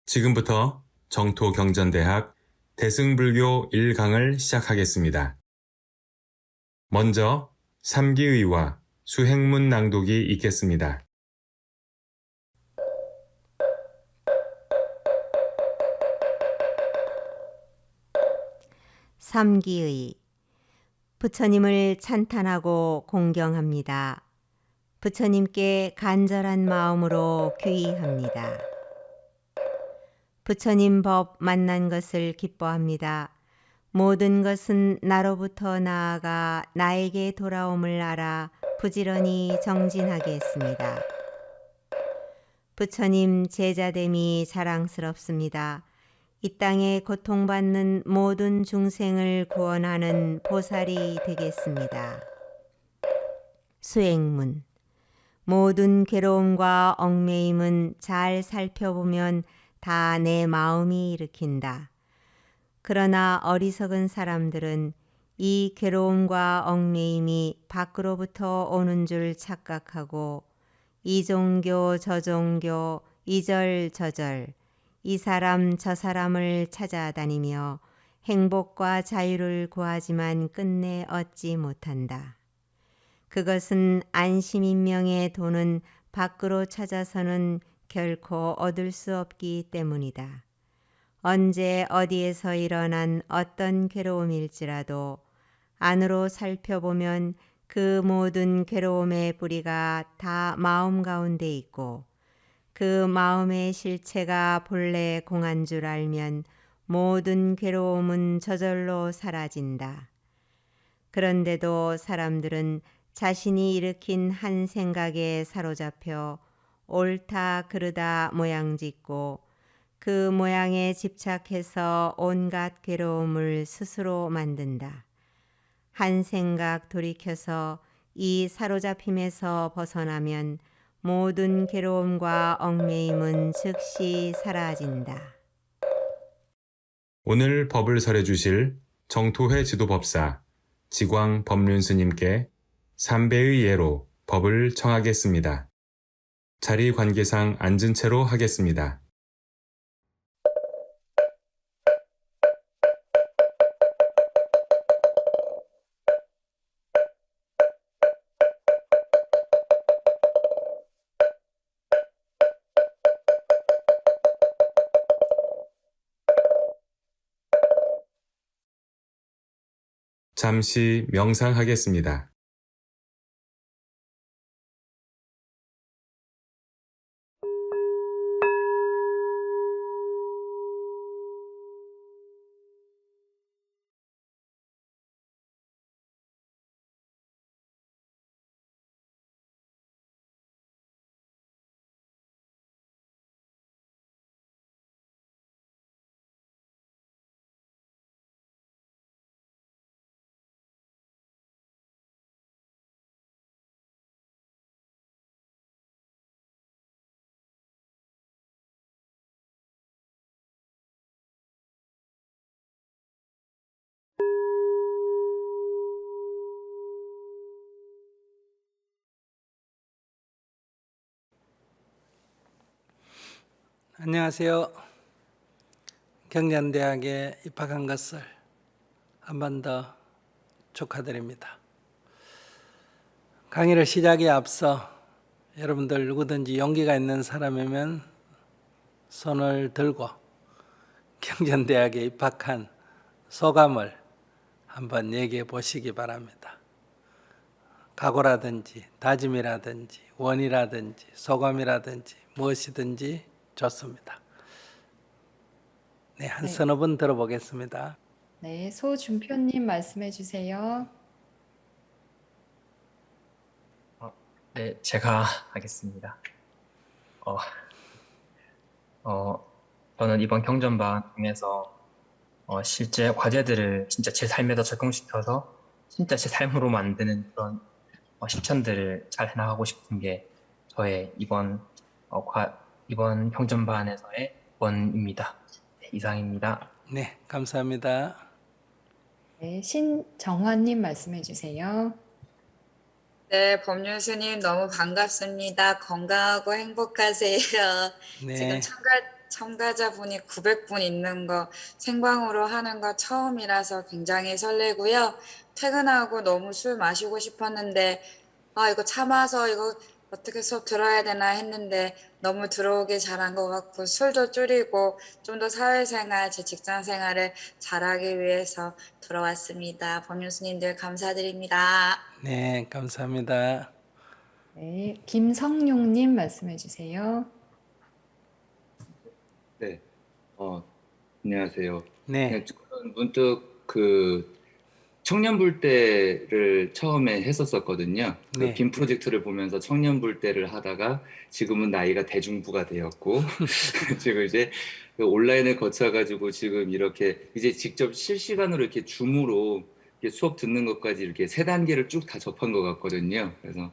지금부터 정토경전대학 대승불교 1강을 시작하겠습니다. 먼저 삼기의와 수행문 낭독이 있겠습니다. 삼기의 부처님을 찬탄하고 공경합니다. 부처님께 간절한 마음으로 귀의합니다. 부처님 법 만난 것을 기뻐합니다. 모든 것은 나로부터 나아가 나에게 돌아옴을 알아 부지런히 정진하게 했습니다. 부처님 제자됨이 자랑스럽습니다. 이 땅에 고통받는 모든 중생을 구원하는 보살이 되겠습니다. 수행문 모든 괴로움과 얽매임은 잘 살펴보면 다 내 마음이 일으킨다. 그러나 어리석은 사람들은 이 괴로움과 얽매임이 밖으로부터 오는 줄 착각하고 이 종교 저 종교 이절저절 이 사람 저 사람을 찾아다니며 행복과 자유를 구하지만 끝내 얻지 못한다. 그것은 안심인명의 도는 밖으로 찾아서는 결코 얻을 수 없기 때문이다. 언제 어디에서 일어난 어떤 괴로움일지라도 안으로 살펴보면 그 모든 괴로움의 뿌리가 다 마음 가운데 있고 그 마음의 실체가 본래 공한 줄 알면 모든 괴로움은 저절로 사라진다. 그런데도 사람들은 자신이 일으킨 한 생각에 사로잡혀 옳다 그르다 모양 짓고 그 모양에 집착해서 온갖 괴로움을 스스로 만든다. 한 생각 돌이켜서 이 사로잡힘에서 벗어나면 모든 괴로움과 얽매임은 즉시 사라진다. 오늘 법을 설해 주실 정토회 지도법사 지광 법륜스님께 삼배의 예로 법을 청하겠습니다. 자리 관계상 앉은 채로 하겠습니다. 잠시 명상하겠습니다. 안녕하세요. 경전대학에 입학한 것을 한 번 더 축하드립니다. 강의를 시작에 앞서 여러분들 누구든지 용기가 있는 사람이면 손을 들고 경전대학에 입학한 소감을 한번 얘기해 보시기 바랍니다. 각오라든지 다짐이라든지 원이라든지 소감이라든지 무엇이든지 좋습니다. 네, 한 서너 분 들어보겠습니다. 네, 소준표님 말씀해 주세요. 네, 제가 하겠습니다. 저는 이번 경전반 통해서 실제 과제들을 진짜 제 삶에다 적용시켜서 진짜 제 삶으로 만드는 그런 실천들을 잘 해나가고 싶은 게 저의 이번 경전반에서의 원입니다. 네, 이상입니다. 네, 감사합니다. 네, 신정화님 말씀해 주세요. 네, 법률스님 너무 반갑습니다. 건강하고 행복하세요. 네. 지금 참가자분이 900분 있는 거 생방으로 하는 거 처음이라서 굉장히 설레고요. 퇴근하고 너무 술 마시고 싶었는데 이거 참아서 이거 어떻게 수업 들어야 되나 했는데 너무 들어오길 잘한 것 같고 술도 줄이고 좀 더 사회생활, 제 직장 생활을 잘하기 위해서 들어왔습니다. 법륜스님들 감사드립니다. 네, 감사합니다. 네, 김성용님 말씀해 주세요. 네, 안녕하세요. 네, 저는 문득 그 청년불대를 처음에 했었거든요. 그 네. 빔 프로젝트를 보면서 청년불대를 하다가 지금은 나이가 대중부가 되었고 지금 이제 그 온라인을 거쳐가지고 지금 이렇게 이제 직접 실시간으로 이렇게 줌으로 이렇게 수업 듣는 것까지 이렇게 세 단계를 쭉 다 접한 것 같거든요. 그래서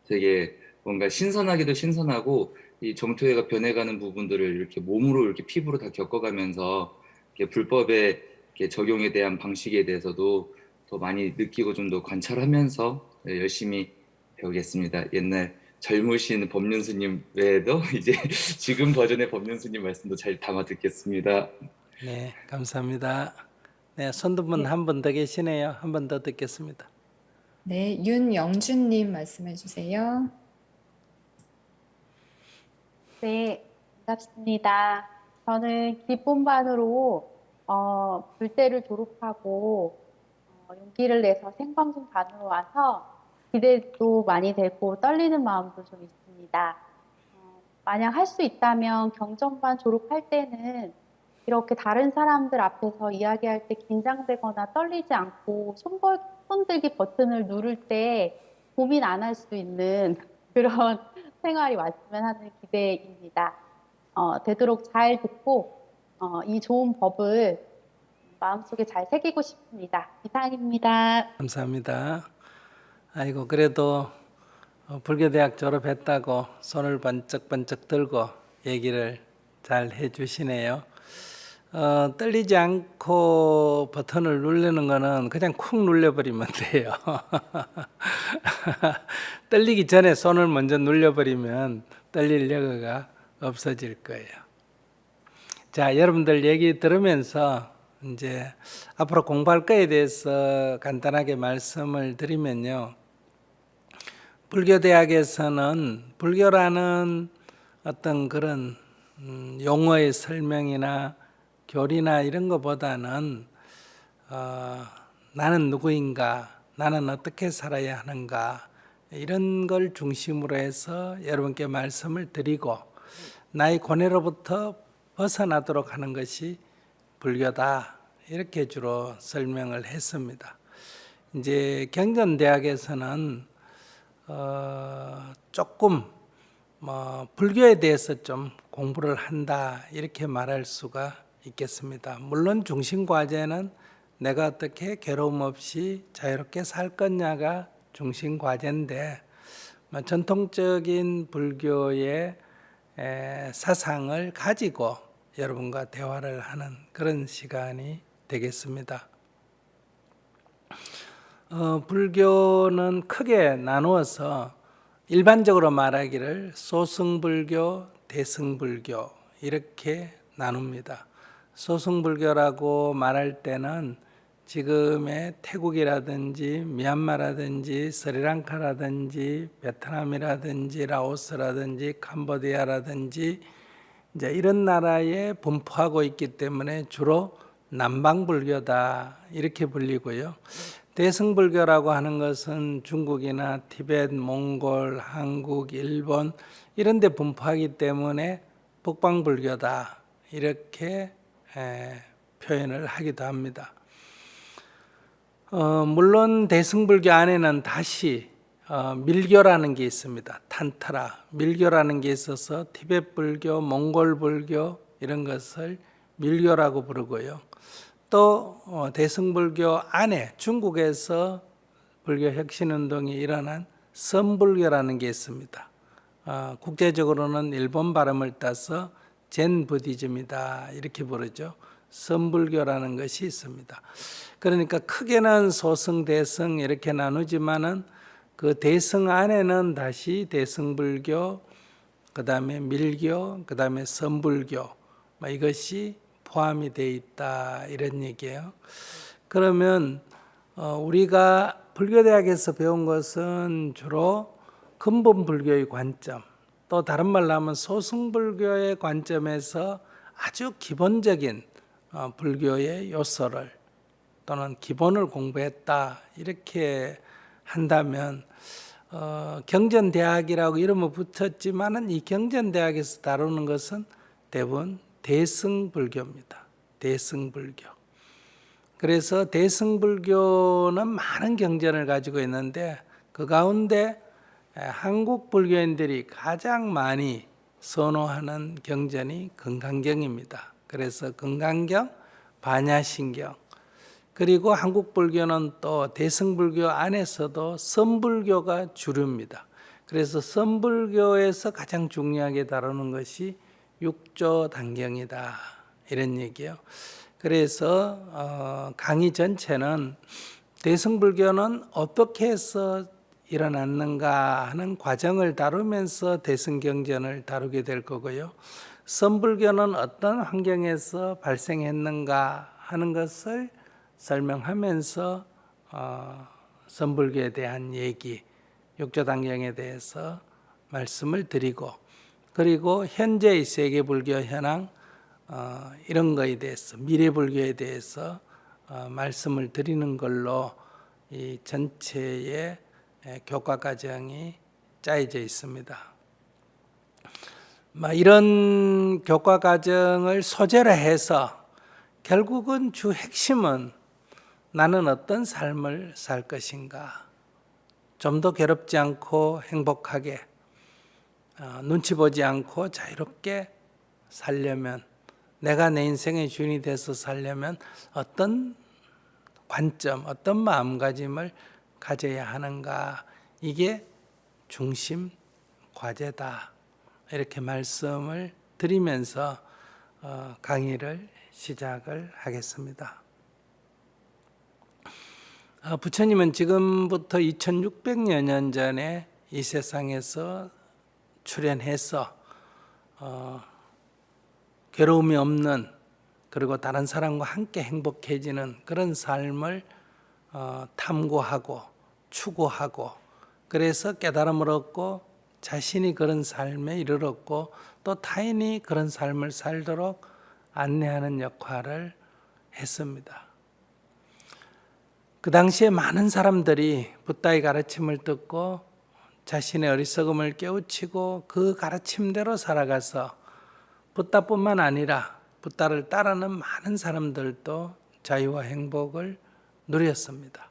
되게 뭔가 신선하기도 신선하고 이 정토회가 변해가는 부분들을 이렇게 몸으로 이렇게 피부로 다 겪어가면서 이렇게 불법의 이렇게 적용에 대한 방식에 대해서도 더 많이 느끼고 좀 더 관찰하면서 열심히 배우겠습니다. 옛날 젊으신 법륜스님 외에도 이제 지금 버전의 법륜스님 말씀도 잘 담아 듣겠습니다. 네, 감사합니다. 네, 손두분 한 분 더 계시네요. 한 번 더 듣겠습니다. 네, 윤영준님 말씀해 주세요. 네, 반갑습니다. 저는 기쁨반으로 불대를 졸업하고 용기를 내서 생방송 다녀와서 기대도 많이 되고 떨리는 마음도 좀 있습니다. 만약 할 수 있다면 경전반 졸업할 때는 이렇게 다른 사람들 앞에서 이야기할 때 긴장되거나 떨리지 않고 손들기 버튼을 누를 때 고민 안 할 수 있는 그런 생활이 왔으면 하는 기대입니다. 되도록 잘 듣고 이 좋은 법을 마음속에 잘 새기고 싶습니다. 이상입니다. 감사합니다. 아이고, 그래도 불교대학 졸업했다고 손을 번쩍번쩍 들고 얘기를 잘 해주시네요. 떨리지 않고 버튼을 누르는 거는 그냥 쿵 눌려버리면 돼요. 떨리기 전에 손을 먼저 눌려버리면 떨릴 여유가 없어질 거예요. 자, 여러분들 얘기 들으면서 이제 앞으로 공부할 거에 대해서 간단하게 말씀을 드리면요. 불교대학에서는 불교라는 어떤 그런 용어의 설명이나 교리나 이런 것보다는 나는 누구인가, 나는 어떻게 살아야 하는가 이런 걸 중심으로 해서 여러분께 말씀을 드리고 나의 고뇌로부터 벗어나도록 하는 것이 불교다 이렇게 주로 설명을 했습니다. 이제 경전대학에서는 조금 불교에 대해서 좀 공부를 한다 이렇게 말할 수가 있겠습니다. 물론 중심 과제는 내가 어떻게 괴로움 없이 자유롭게 살 거냐가 중심 과제인데 전통적인 불교의 사상을 가지고 여러분과 대화를 하는 그런 시간이 되겠습니다. 불교는 크게 나누어서 일반적으로 말하기를 소승불교, 대승불교 이렇게 나눕니다. 소승불교라고 말할 때는 지금의 태국이라든지 미얀마라든지 스리랑카라든지 베트남이라든지 라오스라든지 캄보디아라든지 이제 이런 나라에 분포하고 있기 때문에 주로 남방불교다 이렇게 불리고요. 대승불교라고 하는 것은 중국이나 티베트, 몽골, 한국, 일본 이런 데 분포하기 때문에 북방불교다 이렇게 표현을 하기도 합니다. 물론 대승불교 안에는 다시 밀교라는 게 있습니다. 탄타라, 밀교라는 게 있어서 티베트 불교, 몽골 불교 이런 것을 밀교라고 부르고요. 또 대승불교 안에 중국에서 불교 혁신운동이 일어난 선불교라는 게 있습니다. 국제적으로는 일본 발음을 따서 젠 부디즘이다 이렇게 부르죠. 선불교라는 것이 있습니다. 그러니까 크게는 소승, 대승 이렇게 나누지만은 그 대승 안에는 다시 대승불교, 그 다음에 밀교, 그 다음에 선불교 이것이 포함이 되어 있다 이런 얘기예요. 그러면 우리가 불교대학에서 배운 것은 주로 근본 불교의 관점, 또 다른 말로 하면 소승불교의 관점에서 아주 기본적인 불교의 요소를 또는 기본을 공부했다 이렇게 한다면 경전대학이라고 이름을 붙였지만은 이 경전대학에서 다루는 것은 대부분 대승불교입니다. 대승불교. 그래서 대승불교는 많은 경전을 가지고 있는데 그 가운데 한국 불교인들이 가장 많이 선호하는 경전이 금강경입니다. 그래서 금강경, 반야신경, 그리고 한국 불교는 또 대승불교 안에서도 선불교가 주류입니다. 그래서 선불교에서 가장 중요하게 다루는 것이 육조단경이다 이런 얘기예요. 그래서 강의 전체는 대승불교는 어떻게 해서 일어났는가 하는 과정을 다루면서 대승경전을 다루게 될 거고요. 선불교는 어떤 환경에서 발생했는가 하는 것을 설명하면서 선불교에 대한 얘기, 육조단경에 대해서 말씀을 드리고, 그리고 현재의 세계불교 현황 이런 거에 대해서, 미래불교에 대해서 말씀을 드리는 걸로 이 전체의 교과 과정이 짜여져 있습니다. 이런 교과 과정을 소재로 해서 결국은 주 핵심은 나는 어떤 삶을 살 것인가, 좀 더 괴롭지 않고 행복하게, 눈치 보지 않고 자유롭게 살려면, 내가 내 인생의 주인이 돼서 살려면 어떤 관점, 어떤 마음가짐을 가져야 하는가, 이게 중심 과제다 이렇게 말씀을 드리면서 강의를 시작을 하겠습니다. 부처님은 지금부터 2600여 년 전에 이 세상에서 출현해서 괴로움이 없는, 그리고 다른 사람과 함께 행복해지는 그런 삶을 탐구하고 추구하고, 그래서 깨달음을 얻고 자신이 그런 삶에 이르렀고 또 타인이 그런 삶을 살도록 안내하는 역할을 했습니다. 그 당시에 많은 사람들이 붓다의 가르침을 듣고 자신의 어리석음을 깨우치고 그 가르침대로 살아가서 붓다뿐만 아니라 붓다를 따르는 많은 사람들도 자유와 행복을 누렸습니다.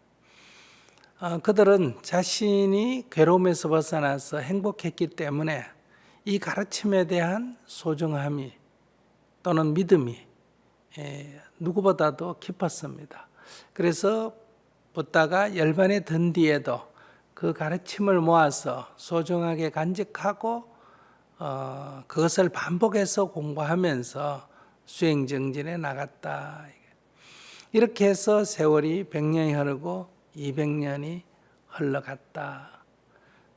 그들은 자신이 괴로움에서 벗어나서 행복했기 때문에 이 가르침에 대한 소중함이 또는 믿음이 누구보다도 깊었습니다. 그래서 붓다가 열반에 든 뒤에도 그 가르침을 모아서 소중하게 간직하고 그것을 반복해서 공부하면서 수행정진에 나갔다. 이렇게 해서 세월이 100년이 흐르고 200년이 흘러갔다.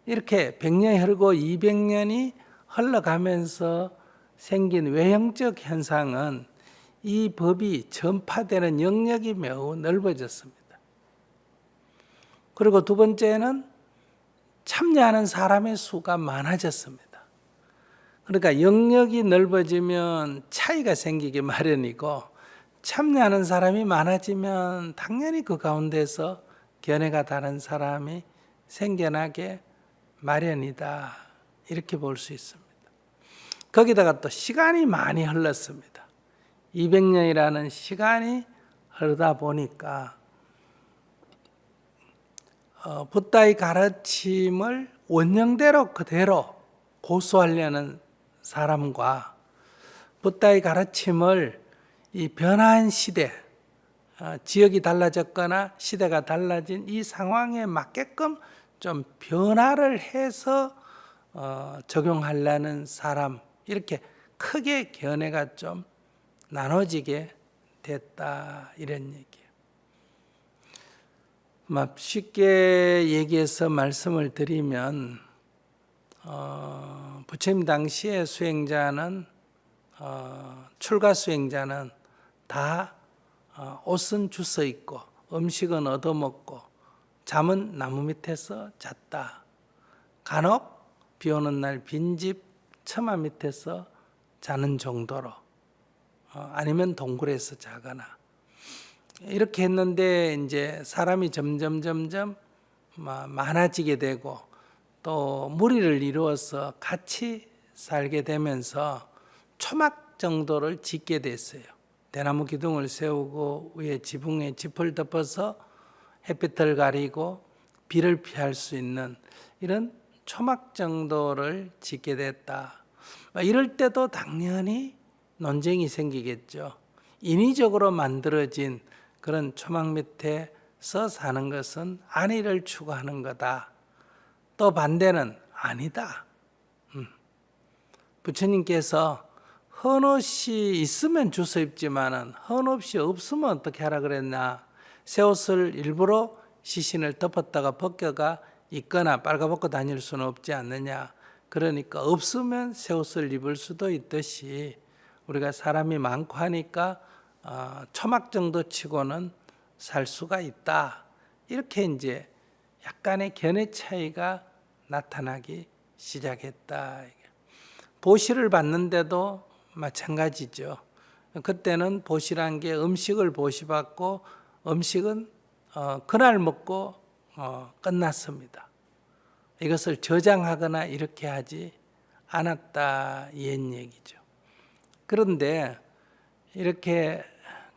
이렇게 100년이 흐르고 200년이 흘러가면서 생긴 외형적 현상은 이 법이 전파되는 영역이 매우 넓어졌습니다. 그리고 두 번째는 참여하는 사람의 수가 많아졌습니다. 그러니까 영역이 넓어지면 차이가 생기기 마련이고, 참여하는 사람이 많아지면 당연히 그 가운데서 견해가 다른 사람이 생겨나게 마련이다. 이렇게 볼 수 있습니다. 거기다가 또 시간이 많이 흘렀습니다. 200년이라는 시간이 흐르다 보니까 붓다의 가르침을 원형대로 그대로 고수하려는 사람과 붓다의 가르침을 이 변화한 시대, 지역이 달라졌거나 시대가 달라진 이 상황에 맞게끔 좀 변화를 해서 적용하려는 사람, 이렇게 크게 견해가 좀 나눠지게 됐다 이런 얘기예요. 쉽게 얘기해서 말씀을 드리면 부처님 당시의 수행자는 출가 수행자는 다 옷은 주워 입고 음식은 얻어먹고 잠은 나무 밑에서 잤다. 간혹 비 오는 날 빈집 처마 밑에서 자는 정도로 아니면 동굴에서 자거나 이렇게 했는데 이제 사람이 점점 많아지게 되고 또 무리를 이루어서 같이 살게 되면서 초막 정도를 짓게 됐어요. 대나무 기둥을 세우고 위에 지붕에 짚을 덮어서 햇빛을 가리고 비를 피할 수 있는 이런 초막 정도를 짓게 됐다. 이럴 때도 당연히 논쟁이 생기겠죠. 인위적으로 만들어진 그런 초막 밑에서 사는 것은 안위를 추구하는 거다. 또 반대는 아니다. 부처님께서 헌옷이 있으면 주워 입지만은 헌옷이 없으면 어떻게 하라 그랬나? 새 옷을 일부러 시신을 덮었다가 벗겨가 입거나 빨가벗고 다닐 수는 없지 않느냐. 그러니까 없으면 새 옷을 입을 수도 있듯이 우리가 사람이 많고 하니까 초막 정도 치고는 살 수가 있다. 이렇게 이제 약간의 견해 차이가 나타나기 시작했다. 보시를 받는데도 마찬가지죠. 그때는 보시란 게 음식을 보시받고 음식은 그날 먹고 끝났습니다. 이것을 저장하거나 이렇게 하지 않았다 이런 얘기죠. 그런데 이렇게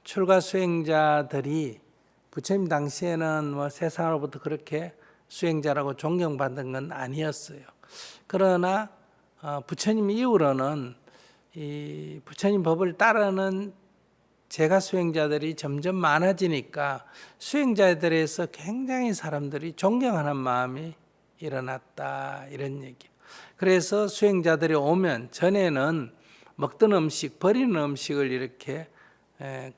출가 수행자들이 부처님 당시에는 뭐 세상으로부터 그렇게 수행자라고 존경받은 건 아니었어요. 그러나 부처님 이후로는 이 부처님 법을 따르는 제가 수행자들이 점점 많아지니까 수행자들에서 굉장히 사람들이 존경하는 마음이 일어났다 이런 얘기. 그래서 수행자들이 오면 전에는 먹던 음식, 버리는 음식을 이렇게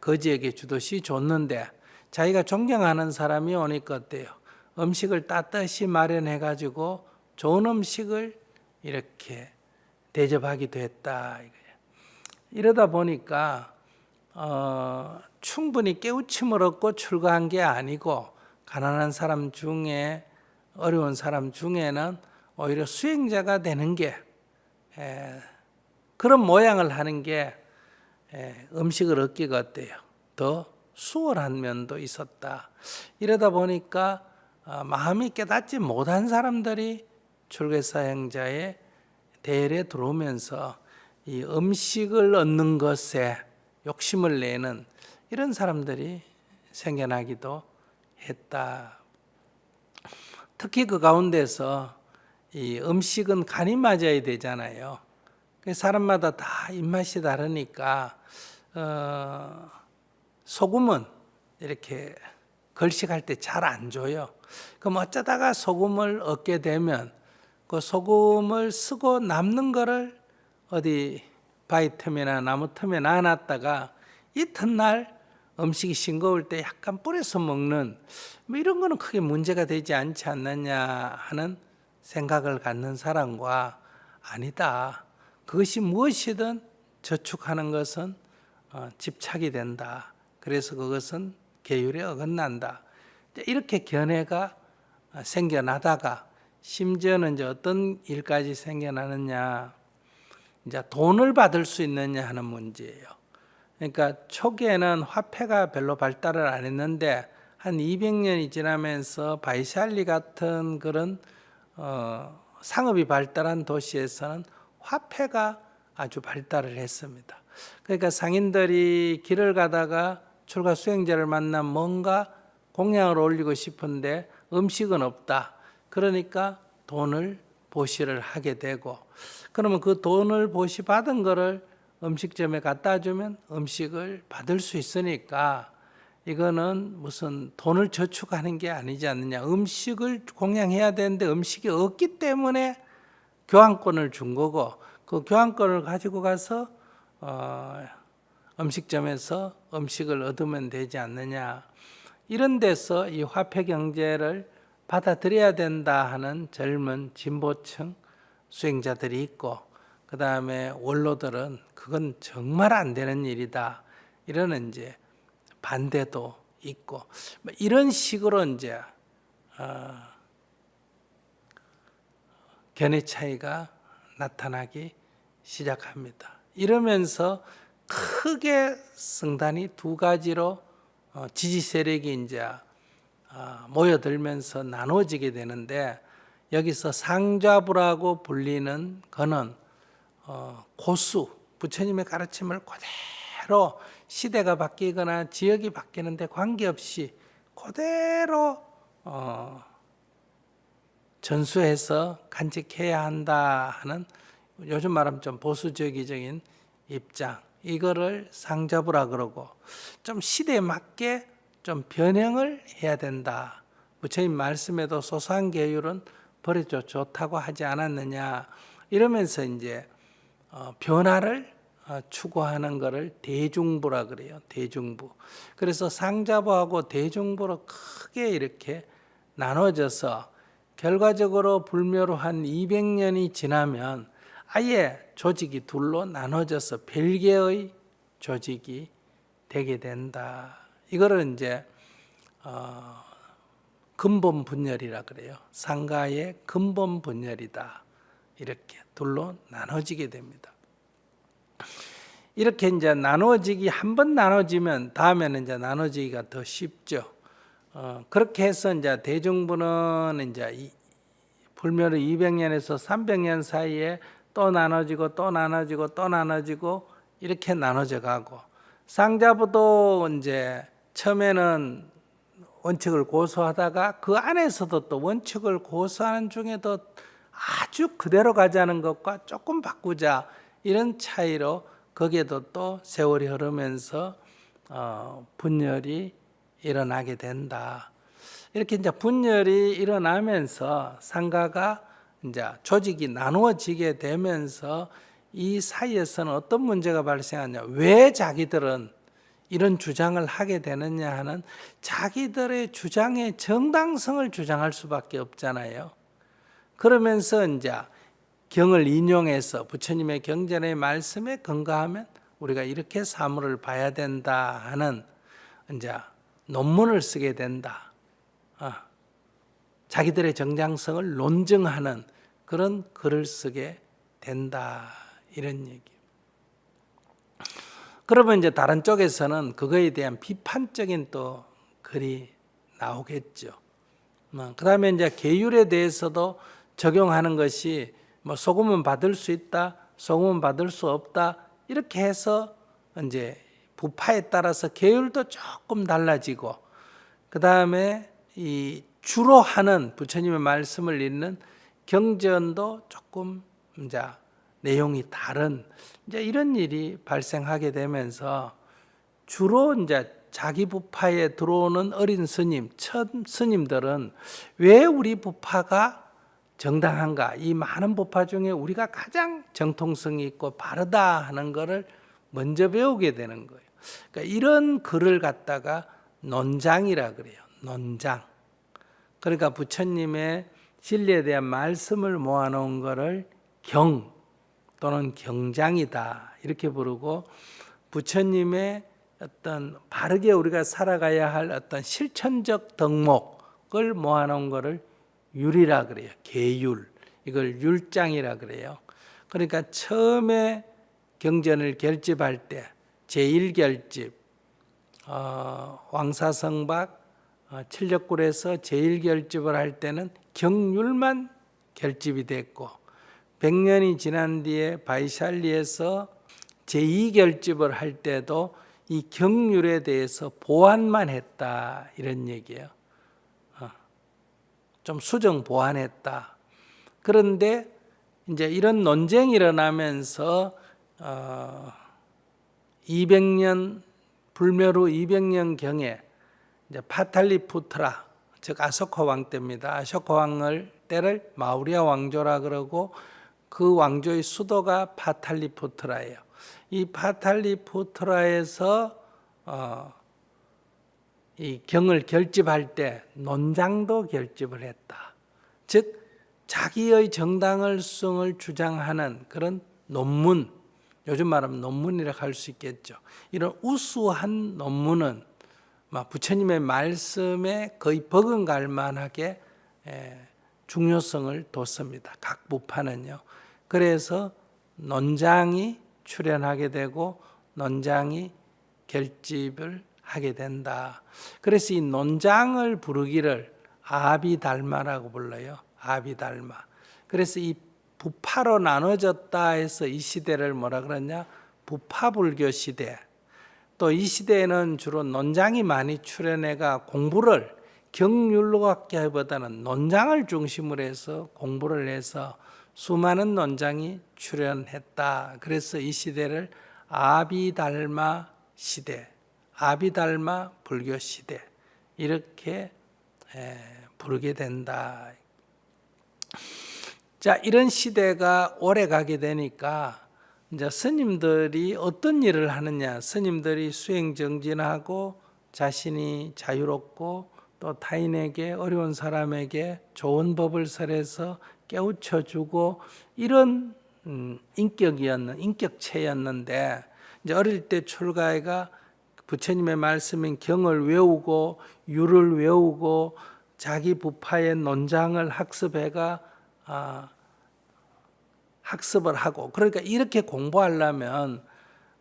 거지에게 주듯이 줬는데 자기가 존경하는 사람이 오니까 어때요? 음식을 따뜻이 마련해 가지고 좋은 음식을 이렇게 대접하기도 했다 이거예요. 이러다 보니까 충분히 깨우침을 얻고 출가한 게 아니고 가난한 사람 중에 어려운 사람 중에는 오히려 수행자가 되는 게 그런 모양을 하는 게 음식을 얻기가 어때요? 더 수월한 면도 있었다. 이러다 보니까 마음이 깨닫지 못한 사람들이 출가사행자의 대열에 들어오면서 이 음식을 얻는 것에 욕심을 내는 이런 사람들이 생겨나기도 했다. 특히 그 가운데서 이 음식은 간이 맞아야 되잖아요. 사람마다 다 입맛이 다르니까 소금은 이렇게 걸식할 때 잘 안 줘요. 그럼 어쩌다가 소금을 얻게 되면 그 소금을 쓰고 남는 거를 어디 바위 틈이나 나무 틈에 놔놨다가 이튿날 음식이 싱거울 때 약간 뿌려서 먹는 뭐 이런 거는 크게 문제가 되지 않지 않느냐 하는 생각을 갖는 사람과 아니다. 그것이 무엇이든 저축하는 것은 집착이 된다. 그래서 그것은 계율에 어긋난다. 이렇게 견해가 생겨나다가 심지어는 이제 어떤 일까지 생겨나느냐. 이제 돈을 받을 수 있느냐 하는 문제예요. 그러니까 초기에는 화폐가 별로 발달을 안 했는데 한 200년이 지나면서 바이샬리 같은 그런 상업이 발달한 도시에서는 화폐가 아주 발달을 했습니다. 그러니까 상인들이 길을 가다가 출가 수행자를 만나 뭔가 공양을 올리고 싶은데 음식은 없다. 그러니까 돈을 보시를 하게 되고 그러면 그 돈을 보시 받은 거를 음식점에 갖다 주면 음식을 받을 수 있으니까 이거는 무슨 돈을 저축하는 게 아니지 않느냐. 음식을 공양해야 되는데 음식이 없기 때문에 교환권을 준 거고 그 교환권을 가지고 가서 음식점에서 음식을 얻으면 되지 않느냐. 이런 데서 이 화폐 경제를 받아들여야 된다 하는 젊은 진보층 수행자들이 있고 그 다음에 원로들은 그건 정말 안 되는 일이다. 이런 이제 반대도 있고 뭐 이런 식으로 이제 견해 차이가 나타나기 시작합니다. 이러면서 크게 성단이 두 가지로 지지 세력이 이제 모여들면서 나눠지게 되는데 여기서 상좌부라고 불리는 거는 고수 부처님의 가르침을 그대로 시대가 바뀌거나 지역이 바뀌는데 관계없이 그대로 전수해서 간직해야 한다 하는 요즘 말하면 좀 보수적인 입장, 이거를 상자부라 그러고 좀 시대에 맞게 좀 변형을 해야 된다. 부처님 말씀에도 소소한 계율은 버려도 좋다고 하지 않았느냐 이러면서 이제 변화를 추구하는 것을 대중부라 그래요. 대중부. 그래서 상자부하고 대중부로 크게 이렇게 나눠져서 결과적으로 불묘로 한 200년이 지나면 아예 조직이 둘로 나눠져서 별개의 조직이 되게 된다. 이거를 이제 근본 분열이라 그래요. 상가의 근본 분열이다. 이렇게 둘로 나눠지게 됩니다. 이렇게 이제 나눠지기 한 번 나눠지면 다음에는 이제 나눠지기가 더 쉽죠. 그렇게 해서 이제 대중부는 이제 불묘로 200년에서 300년 사이에 또 나눠지고 또 나눠지고 또 나눠지고 이렇게 나눠져 가고 상자부도 이제 처음에는 원칙을 고수하다가 그 안에서도 또 원칙을 고수하는 중에도 아주 그대로 가자는 것과 조금 바꾸자 이런 차이로 거기에도 또 세월이 흐르면서 분열이 일어나게 된다. 이렇게 이제 분열이 일어나면서 상가가 이제 조직이 나누어지게 되면서 이 사이에서는 어떤 문제가 발생하냐? 왜 자기들은 이런 주장을 하게 되느냐 하는 자기들의 주장의 정당성을 주장할 수밖에 없잖아요. 그러면서 이제 경을 인용해서 부처님의 경전의 말씀에 근거하면 우리가 이렇게 사물을 봐야 된다 하는 이제 논문을 쓰게 된다. 자기들의 정당성을 논증하는 그런 글을 쓰게 된다. 이런 얘기. 그러면 이제 다른 쪽에서는 그거에 대한 비판적인 또 글이 나오겠죠. 그 다음에 이제 계율에 대해서도 적용하는 것이 뭐 소금은 받을 수 있다, 소금은 받을 수 없다 이렇게 해서 이제 부파에 따라서 계율도 조금 달라지고 그 다음에 이 주로 하는 부처님의 말씀을 읽는 경전도 조금 이제 내용이 다른 이제 이런 일이 발생하게 되면서 주로 이제 자기 부파에 들어오는 어린 스님, 첫 스님들은 왜 우리 부파가 정당한가? 이 많은 부파 중에 우리가 가장 정통성이 있고 바르다 하는 것을 먼저 배우게 되는 거예요. 그러니까 이런 글을 갖다가 논장이라 그래요. 논장. 그러니까 부처님의 진리에 대한 말씀을 모아놓은 것을 경 또는 경장이다 이렇게 부르고 부처님의 어떤 바르게 우리가 살아가야 할 어떤 실천적 덕목을 모아놓은 것을 율이라 그래요. 계율. 이걸 율장이라 그래요. 그러니까 처음에 경전을 결집할 때 제1결집 왕사성박 칠력굴에서 제1결집을 할 때는 경율만 결집이 됐고 100년이 지난 뒤에 바이샬리에서 제2결집을 할 때도 이 경율에 대해서 보완만 했다 이런 얘기예요. 좀 수정 보완했다. 그런데 이제 이런 논쟁이 일어나면서 200년 불멸 후 200년 경에 이제 파탈리푸트라 즉 아소카 왕 때입니다. 아소카 왕을 때를 마우리아 왕조라 그러고 그 왕조의 수도가 파탈리푸트라예요. 이 파탈리푸트라에서 이 경을 결집할 때 논장도 결집을 했다. 즉 자기의 정당성을 주장하는 그런 논문, 요즘 말하면 논문이라고 할 수 있겠죠. 이런 우수한 논문은 부처님의 말씀에 거의 버금갈 만하게 중요성을 뒀습니다. 각 부파는요. 그래서 논장이 출연하게 되고 논장이 결집을 하게 된다. 그래서 이 논장을 부르기를 아비달마라고 불러요. 아비달마. 그래서 이 부파로 나눠졌다 해서 이 시대를 뭐라 그러냐? 부파불교 시대. 또 이 시대에는 주로 논장이 많이 출연해가 공부를 경율로학계보다는 논장을 중심으로 해서 공부를 해서 수많은 논장이 출연했다. 그래서 이 시대를 아비달마 시대, 아비달마 불교 시대 이렇게 부르게 된다. 자, 이런 시대가 오래 가게 되니까 이제 스님들이 어떤 일을 하느냐? 스님들이 수행정진하고 자신이 자유롭고 또 타인에게 어려운 사람에게 좋은 법을 설해서 깨우쳐주고 이런 인격체였는데 이제 어릴 때 출가해가 부처님의 말씀인 경을 외우고 유를 외우고 자기 부파의 논장을 학습해가 학습을 하고 그러니까 이렇게 공부하려면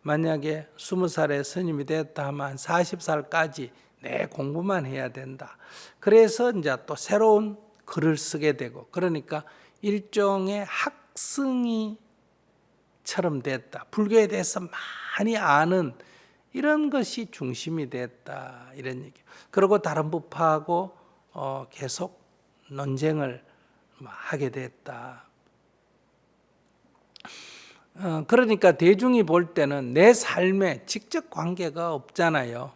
만약에 20살에 스님이 됐다 하면 40살까지 내 공부만 해야 된다. 그래서 이제 또 새로운 글을 쓰게 되고 그러니까 일종의 학승이처럼 됐다. 불교에 대해서 많이 아는 이런 것이 중심이 됐다. 이런 얘기. 그리고 다른 부파하고 계속 논쟁을 하게 됐다. 그러니까 대중이 볼 때는 내 삶에 직접 관계가 없잖아요.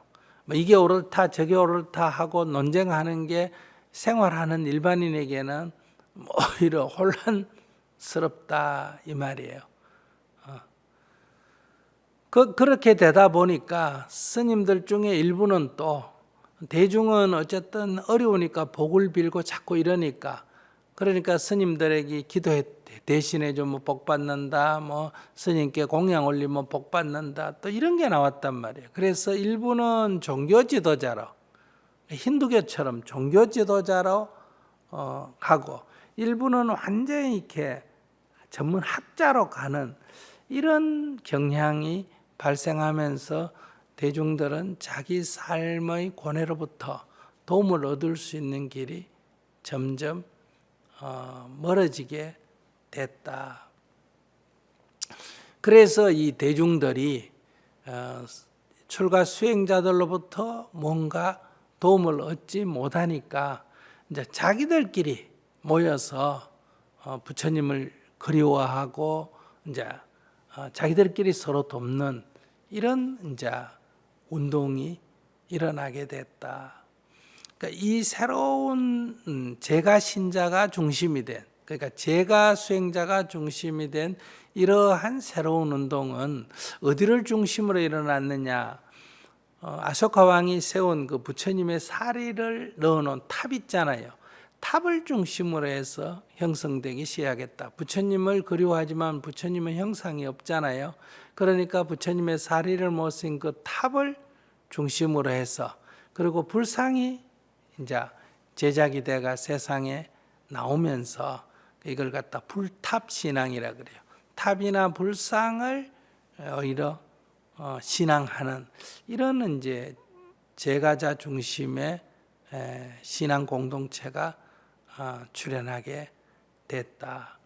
이게 옳다 저게 옳다 하고 논쟁하는 게 생활하는 일반인에게는 오히려 혼란스럽다 이 말이에요. 그렇게 되다 보니까 스님들 중에 일부는 또 대중은 어쨌든 어려우니까 복을 빌고 자꾸 이러니까 그러니까 스님들에게 기도해 대신에 좀 복 받는다, 스님께 공양 올리면 복 받는다, 또 이런 게 나왔단 말이에요. 그래서 일부는 종교 지도자로, 힌두교처럼 종교 지도자로 가고, 일부는 완전히 이렇게 전문 학자로 가는 이런 경향이 발생하면서 대중들은 자기 삶의 고뇌로부터 도움을 얻을 수 있는 길이 점점 멀어지게 됐다. 그래서 이 대중들이 출가 수행자들로부터 뭔가 도움을 얻지 못하니까 이제 자기들끼리 모여서 부처님을 그리워하고 이제 자기들끼리 서로 돕는 이런 이제 운동이 일어나게 됐다. 그러니까 이 새로운 제가 신자가 중심이 된 그러니까 제가 수행자가 중심이 된 이러한 새로운 운동은 어디를 중심으로 일어났느냐? 아소카 왕이 세운 그 부처님의 사리를 넣어놓은 탑 있잖아요. 탑을 중심으로 해서 형성되기 시작했다. 부처님을 그리워하지만 부처님은 형상이 없잖아요. 그러니까 부처님의 사리를 모신 그 탑을 중심으로 해서 그리고 불상이 이제 제작이 돼가 세상에 나오면서 이걸 갖다 불탑 신앙이라 그래요. 탑이나 불상을 오히려 신앙하는 이런 이제 제가자 중심의 신앙 공동체가 출현하게 됐다.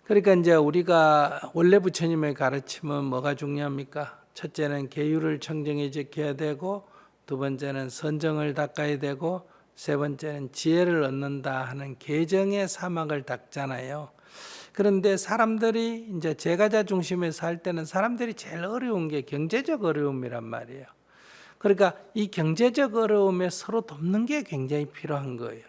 그러니까 이제 우리가 원래 부처님의 가르침은 뭐가 중요합니까? 첫째는 계율을 청정히 지켜야 되고, 두 번째는 선정을 닦아야 되고, 세 번째는 지혜를 얻는다 하는 계정의 사막을 닦잖아요. 그런데 사람들이 이제 제가자 중심에 살 때는 사람들이 제일 어려운 게 경제적 어려움이란 말이에요. 그러니까 이 경제적 어려움에 서로 돕는 게 굉장히 필요한 거예요.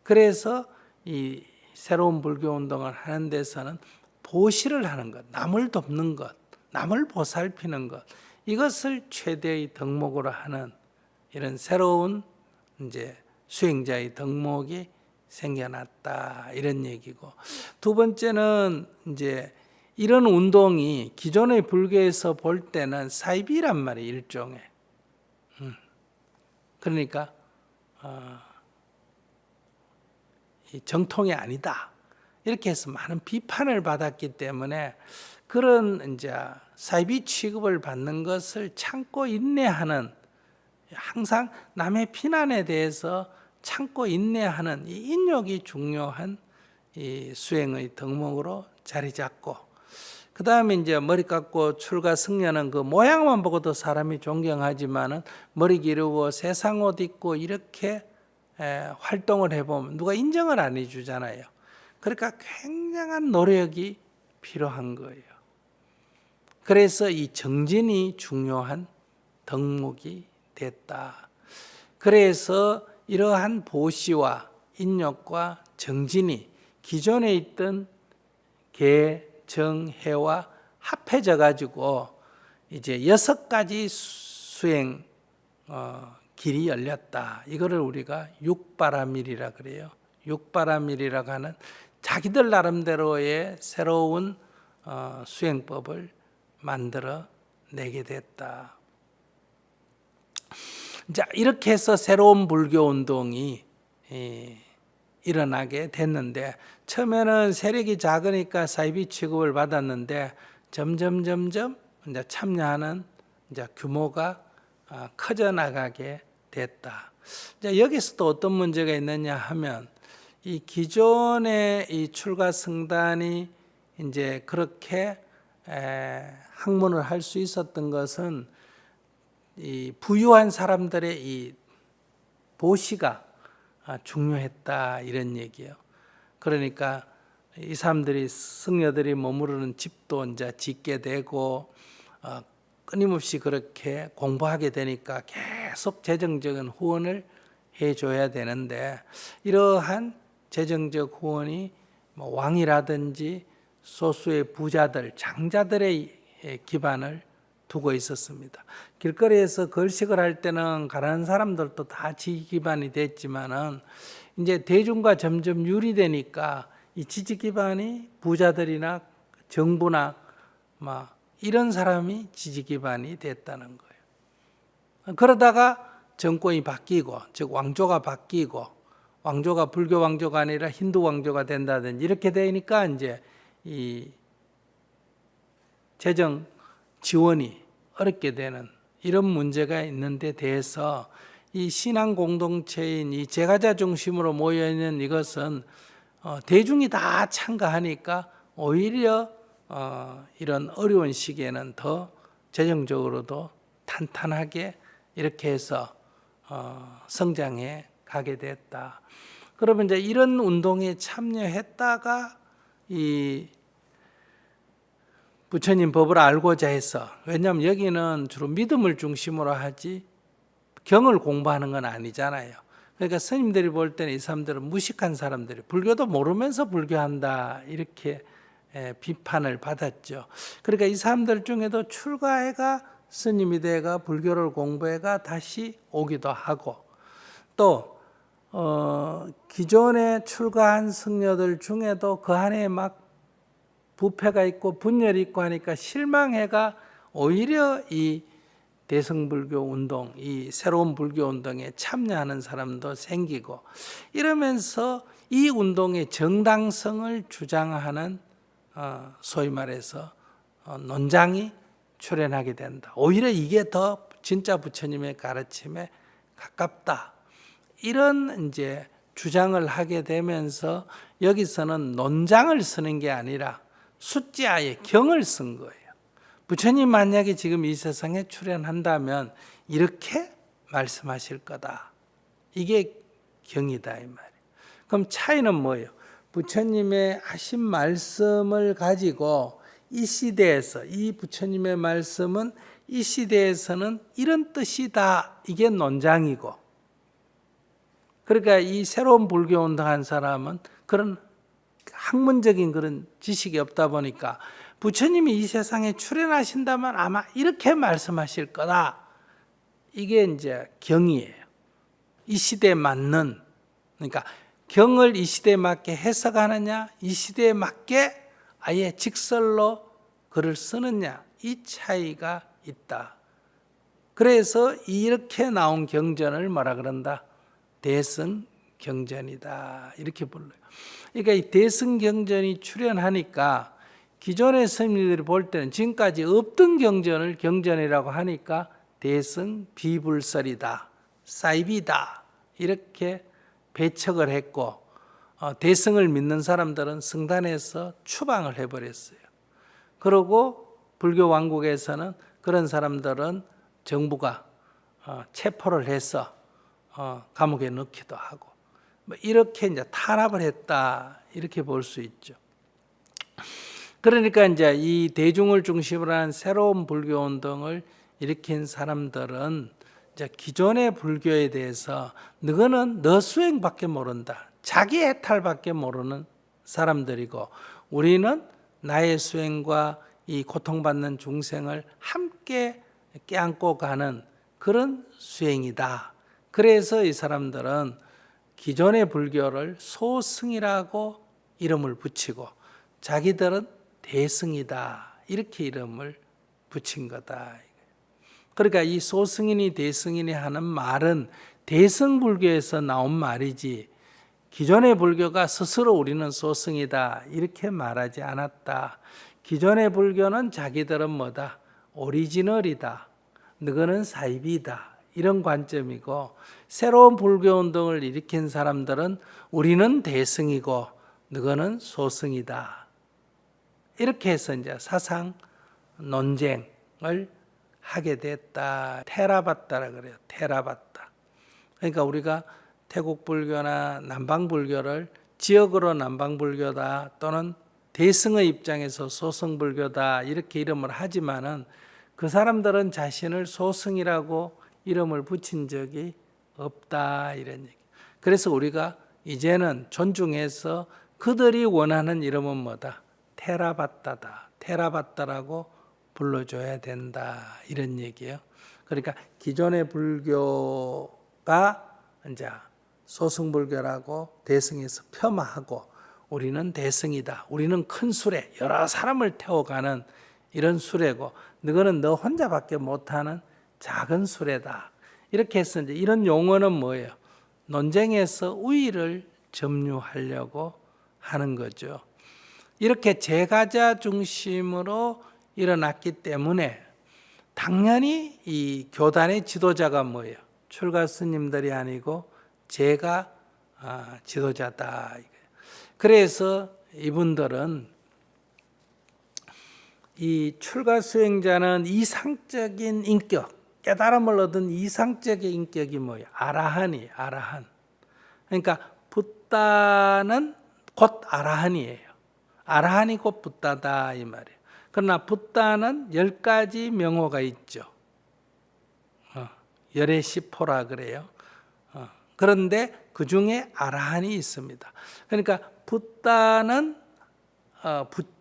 그래서 이 새로운 불교 운동을 하는 데서는 보시를 하는 것, 남을 돕는 것, 남을 보살피는 것, 이것을 최대의 덕목으로 하는 이런 새로운 이제 수행자의 덕목이 생겨났다 이런 얘기고, 두 번째는 이제 이런 운동이 기존의 불교에서 볼 때는 사이비란 말이에요. 일종의. 그러니까 이 정통이 아니다. 이렇게 해서 많은 비판을 받았기 때문에 그런 이제 사이비 취급을 받는 것을 참고 인내하는, 항상 남의 비난에 대해서 참고 인내하는 이 인욕이 중요한 이 수행의 덕목으로 자리 잡고, 그 다음에 이제 머리 깎고 출가 승려는 그 모양만 보고도 사람이 존경하지만은 머리 기르고 세상 옷 입고 이렇게 활동을 해보면 누가 인정을 안 해주잖아요. 그러니까 굉장한 노력이 필요한 거예요. 그래서 이 정진이 중요한 덕목이 됐다. 그래서 이러한 보시와 인욕과 정진이 기존에 있던 계, 정, 해와 합해져 가지고 이제 6가지 수행 길이 열렸다. 이거를 우리가 육바라밀이라 그래요. 육바라밀이라고 하는 자기들 나름대로의 새로운 수행법을 만들어 내게 됐다. 자, 이렇게 해서 새로운 불교 운동이 일어나게 됐는데, 처음에는 세력이 작으니까 사이비 취급을 받았는데 점점 이제 참여하는 이제 규모가 커져 나가게 됐다. 이제 여기서 또 어떤 문제가 있느냐 하면, 이 기존의 이 출가 승단이 이제 그렇게 학문을 할 수 있었던 것은 이 부유한 사람들의 이 보시가 중요했다, 이런 얘기예요. 그러니까 이 사람들이, 승려들이 머무르는 집도 이제 짓게 되고 끊임없이 그렇게 공부하게 되니까 계속 재정적인 후원을 해줘야 되는데, 이러한 재정적 후원이 뭐 왕이라든지 소수의 부자들, 장자들의 기반을 두고 있었습니다. 길거리에서 걸식을 할 때는 가난한 사람들도 다 지지 기반이 됐지만은 이제 대중과 점점 유리되니까 이 지지 기반이 부자들이나 정부나 막 이런 사람이 지지 기반이 됐다는 거예요. 그러다가 정권이 바뀌고, 즉 왕조가 바뀌고, 왕조가 불교 왕조가 아니라 힌두 왕조가 된다든지 이렇게 되니까 이제 이 재정 지원이 어렵게 되는 이런 문제가 있는데 대해서 이 신앙 공동체인 이 제가자 중심으로 모여 있는 이것은 대중이 다 참가하니까 오히려 이런 어려운 시기에는 더 재정적으로도 탄탄하게 이렇게 해서 성장해 가게 됐다. 그러면 이제 이런 운동에 참여했다가 이 부처님 법을 알고자 해서, 왜냐하면 여기는 주로 믿음을 중심으로 하지 경을 공부하는 건 아니잖아요. 그러니까 스님들이 볼 때는 이 사람들은 무식한 사람들이, 불교도 모르면서 불교한다, 이렇게 비판을 받았죠. 그러니까 이 사람들 중에도 출가해가 스님이 돼가 불교를 공부해가 다시 오기도 하고, 또 기존에 출가한 승려들 중에도 그 안에 막 부패가 있고 분열이 있고 하니까 실망해가 오히려 이 대승불교 운동, 이 새로운 불교 운동에 참여하는 사람도 생기고, 이러면서 이 운동의 정당성을 주장하는 소위 말해서 논장이 출현하게 된다. 오히려 이게 더 진짜 부처님의 가르침에 가깝다, 이런 이제 주장을 하게 되면서 여기서는 논장을 쓰는 게 아니라 숫자의 경을 쓴 거예요. 부처님 만약에 지금 이 세상에 출현한다면 이렇게 말씀하실 거다, 이게 경이다, 이 말이에요. 그럼 차이는 뭐예요? 부처님의 하신 말씀을 가지고 이 시대에서, 이 부처님의 말씀은 이 시대에서는 이런 뜻이다, 이게 논장이고, 그러니까 이 새로운 불교 운동한 사람은 그런 학문적인 그런 지식이 없다 보니까 부처님이 이 세상에 출현하신다면 아마 이렇게 말씀하실 거다, 이게 이제 경이에요. 이 시대에 맞는, 그러니까 경을 이 시대에 맞게 해석하느냐, 이 시대에 맞게 아예 직설로 글을 쓰느냐, 이 차이가 있다. 그래서 이렇게 나온 경전을 뭐라 그런다? 대승경전이다. 이렇게 불러요. 그러니까 이 대승경전이 출현하니까 기존의 스님들이 볼 때는 지금까지 없던 경전을 경전이라고 하니까 대승비불설이다, 사이비다 이렇게 배척을 했고, 대승을 믿는 사람들은 성단에서 추방을 해버렸어요. 그리고 불교 왕국에서는 그런 사람들은 정부가 체포를 해서 감옥에 넣기도 하고, 뭐 이렇게 이제 탄압을 했다 이렇게 볼 수 있죠. 그러니까 이제 이 대중을 중심으로 한 새로운 불교 운동을 일으킨 사람들은 이제 기존의 불교에 대해서 너는 너 수행밖에 모른다, 자기 해탈밖에 모르는 사람들이고, 우리는 나의 수행과 이 고통받는 중생을 함께 껴안고 가는 그런 수행이다. 그래서 이 사람들은 기존의 불교를 소승이라고 이름을 붙이고 자기들은 대승이다 이렇게 이름을 붙인 거다. 그러니까 이 소승이니 대승이니 하는 말은 대승불교에서 나온 말이지, 기존의 불교가 스스로 우리는 소승이다 이렇게 말하지 않았다. 기존의 불교는 자기들은 뭐다? 오리지널이다, 너는 사이비다 이런 관점이고, 새로운 불교 운동을 일으킨 사람들은 우리는 대승이고 너는 소승이다 이렇게 해서 이제 사상 논쟁을 하게 됐다. 테라바타라 그래요. 테라바타. 그러니까 우리가 태국 불교나 남방 불교를 지역으로 남방 불교다 또는 대승의 입장에서 소승 불교다 이렇게 이름을 하지만은 그 사람들은 자신을 소승이라고 이름을 붙인 적이 없다 이런 얘기. 그래서 우리가 이제는 존중해서 그들이 원하는 이름은 뭐다? 테라바타다. 테라바타라고 불러줘야 된다 이런 얘기예요. 그러니까 기존의 불교가 이제 소승불교라고 대승에서 폄하하고, 우리는 대승이다, 우리는 큰 수레, 여러 사람을 태워가는 이런 수레고, 너는 너 혼자밖에 못하는 작은 수레다 이렇게 해서 이제 이런 용어는 뭐예요? 논쟁에서 우위를 점유하려고 하는 거죠. 이렇게 제가자 중심으로 일어났기 때문에 당연히 이 교단의 지도자가 뭐예요? 출가 스님들이 아니고 제가 지도자다. 그래서 이분들은 이 출가 수행자는 이상적인 인격, 깨달음을 얻은 이상적인 인격이 뭐예요? 아라한이, 아라한. 그러니까 붓다는 곧 아라한이에요. 아라한이 곧 붓다다 이 말이에요. 그러나 붓다는 10가지 명호가 있죠. 열의 시포라 그래요. 그런데 그 중에 아라한이 있습니다. 그러니까 붓다는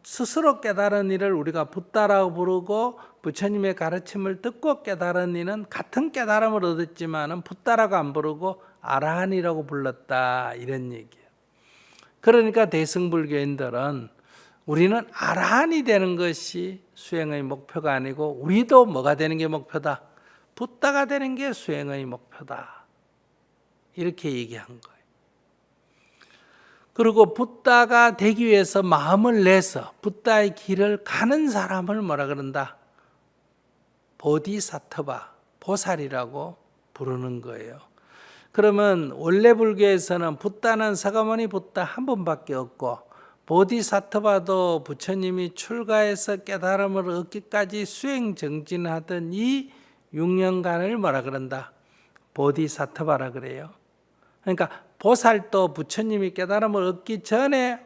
스스로 깨달은 이를 우리가 붓다라고 부르고, 부처님의 가르침을 듣고 깨달은 이는 같은 깨달음을 얻었지만은 붓다라고 안 부르고 아라한이라고 불렀다 이런 얘기예요. 그러니까 대승불교인들은 우리는 아라한이 되는 것이 수행의 목표가 아니고, 우리도 뭐가 되는 게 목표다? 붓다가 되는 게 수행의 목표다 이렇게 얘기한 거예요. 그리고 붓다가 되기 위해서 마음을 내서 붓다의 길을 가는 사람을 뭐라 그런다? 보디사트바, 보살이라고 부르는 거예요. 그러면 원래 불교에서는 붓다는 서가모니 붓다 한 분밖에 없고, 보디사트바도 부처님이 출가해서 깨달음을 얻기까지 수행 정진하던 이 6년간을 뭐라 그런다? 보디사트바라 그래요. 그러니까 보살도 부처님이 깨달음을 얻기 전에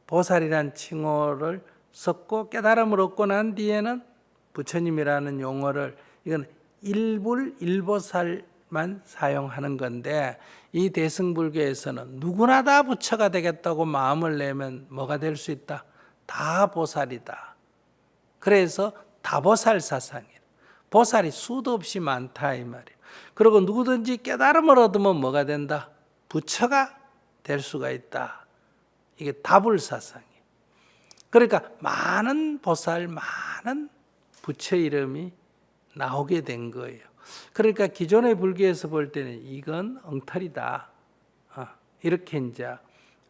보살이란 칭호를 썼고, 깨달음을 얻고 난 뒤에는 부처님이라는 용어를, 이건 일보살만 사용하는 건데, 이 대승불교에서는 누구나 다 부처가 되겠다고 마음을 내면 뭐가 될 수 있다? 다 보살이다. 그래서 다보살 사상이에요. 보살이 수도 없이 많다 이 말이에요. 그리고 누구든지 깨달음을 얻으면 뭐가 된다? 부처가 될 수가 있다. 이게 다불 사상이에요. 그러니까 많은 보살, 많은 부처 이름이 나오게 된 거예요. 그러니까 기존의 불교에서 볼 때는 이건 엉터리다. 이렇게 이제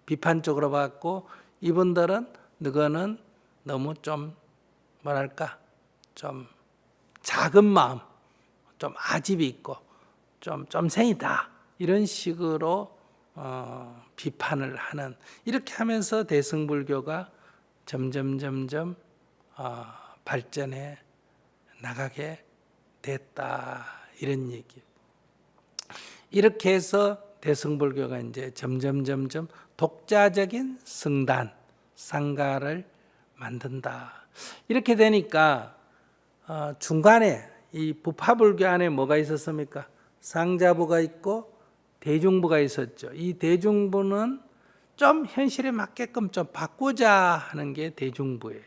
비판적으로 봤고, 이분들은 너거는 너무 좀 뭐랄까 좀 작은 마음, 좀 아집이 있고 좀 점생이다, 이런 식으로 비판을 하는, 이렇게 하면서 대승불교가 점점 발전해 나가게 됐다, 이런 얘기. 이렇게 해서 대승불교가 이제 점점 독자적인 성단, 상가를 만든다. 이렇게 되니까 중간에 이 부파불교 안에 뭐가 있었습니까? 상자부가 있고 대중부가 있었죠. 이 대중부는 좀 현실에 맞게끔 좀 바꾸자 하는 게 대중부예요.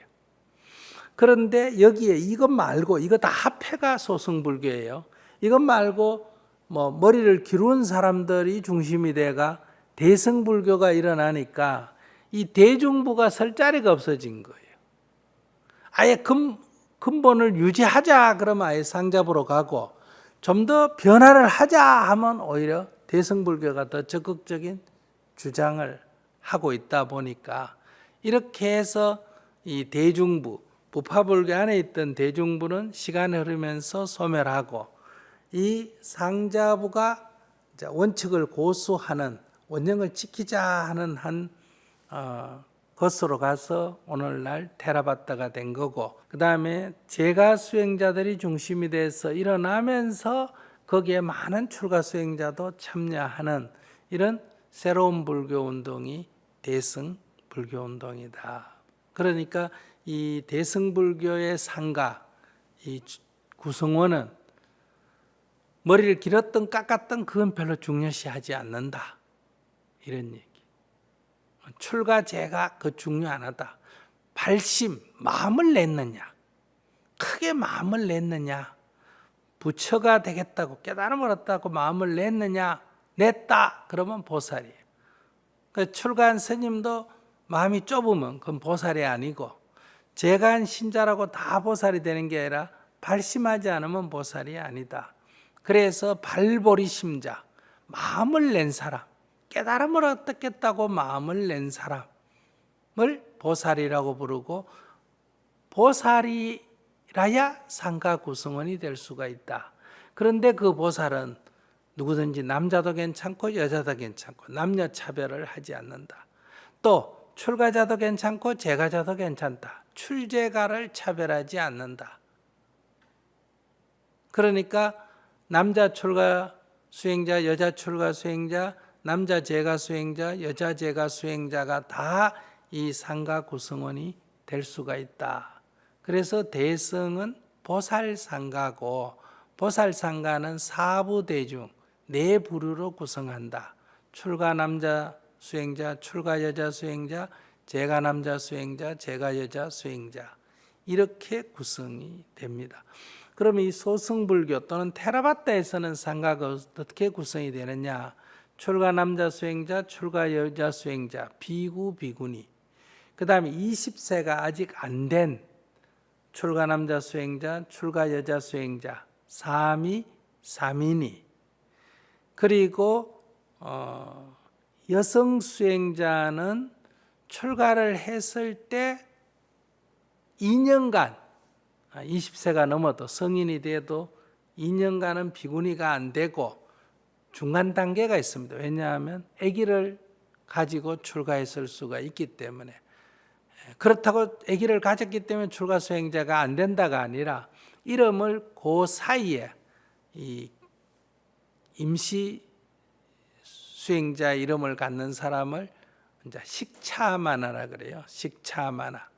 그런데 여기에 이것 말고, 이거 다 합해가 소승불교예요. 이것 말고 뭐 머리를 기르는 사람들이 중심이 돼가 대승불교가 일어나니까 이 대중부가 설 자리가 없어진 거예요. 아예 근본을 유지하자 그러면 아예 상자부로 가고, 좀 더 변화를 하자 하면 오히려 대승불교가 더 적극적인 주장을 하고 있다 보니까, 이렇게 해서 이 대중부, 부파불교 안에 있던 대중부는 시간이 흐르면서 소멸하고, 이 상자부가 이제 원칙을 고수하는, 원형을 지키자 하는 것으로 가서 오늘날 테라바타가 된 거고, 그 다음에 제가 수행자들이 중심이 돼서 일어나면서 거기에 많은 출가 수행자도 참여하는 이런 새로운 불교 운동이 대승 불교 운동이다. 그러니까 이 대승불교의 상가, 이 구성원은 머리를 길었든 깎았든 그건 별로 중요시하지 않는다, 이런 얘기. 출가 제가 그 중요 안 하다. 발심, 마음을 냈느냐, 크게 마음을 냈느냐, 부처가 되겠다고, 깨달음을 얻었다고 마음을 냈느냐, 냈다 그러면 보살이에요. 그 출가한 스님도 마음이 좁으면 그건 보살이 아니고, 제가 한 신자라고 다 보살이 되는 게 아니라 발심하지 않으면 보살이 아니다. 그래서 발보리 심자, 마음을 낸 사람, 깨달음을 얻겠다고 마음을 낸 사람을 보살이라고 부르고, 보살이라야 상가 구성원이 될 수가 있다. 그런데 그 보살은 누구든지 남자도 괜찮고 여자도 괜찮고 남녀 차별을 하지 않는다. 또 출가자도 괜찮고 재가자도 괜찮다. 출재가를 차별하지 않는다. 그러니까 남자 출가 수행자, 여자 출가 수행자, 남자 재가 수행자, 여자 재가 수행자가 다 이 상가 구성원이 될 수가 있다. 그래서 대승은 보살상가고, 보살상가는 사부대중, 네 부류로 구성한다. 출가 남자 수행자, 출가 여자 수행자, 재가 남자 수행자, 재가 여자 수행자, 이렇게 구성이 됩니다. 그러면 이 소승불교 또는 테라바타에서는 상가가 어떻게 구성이 되느냐? 출가 남자 수행자, 출가 여자 수행자, 비구, 비구니, 그 다음에 20세가 아직 안 된 출가 남자 수행자, 출가 여자 수행자, 사미, 사미니, 그리고 여성 수행자는 출가를 했을 때 2년간, 20세가 넘어도 성인이 돼도 2년간은 비구니가 안 되고 중간 단계가 있습니다. 왜냐하면 아기를 가지고 출가했을 수가 있기 때문에. 그렇다고 아기를 가졌기 때문에 출가 수행자가 안 된다가 아니라, 이름을 그 사이에 이 임시 수행자 이름을 갖는 사람을 이제 식차마나라 그래요. 식차마나.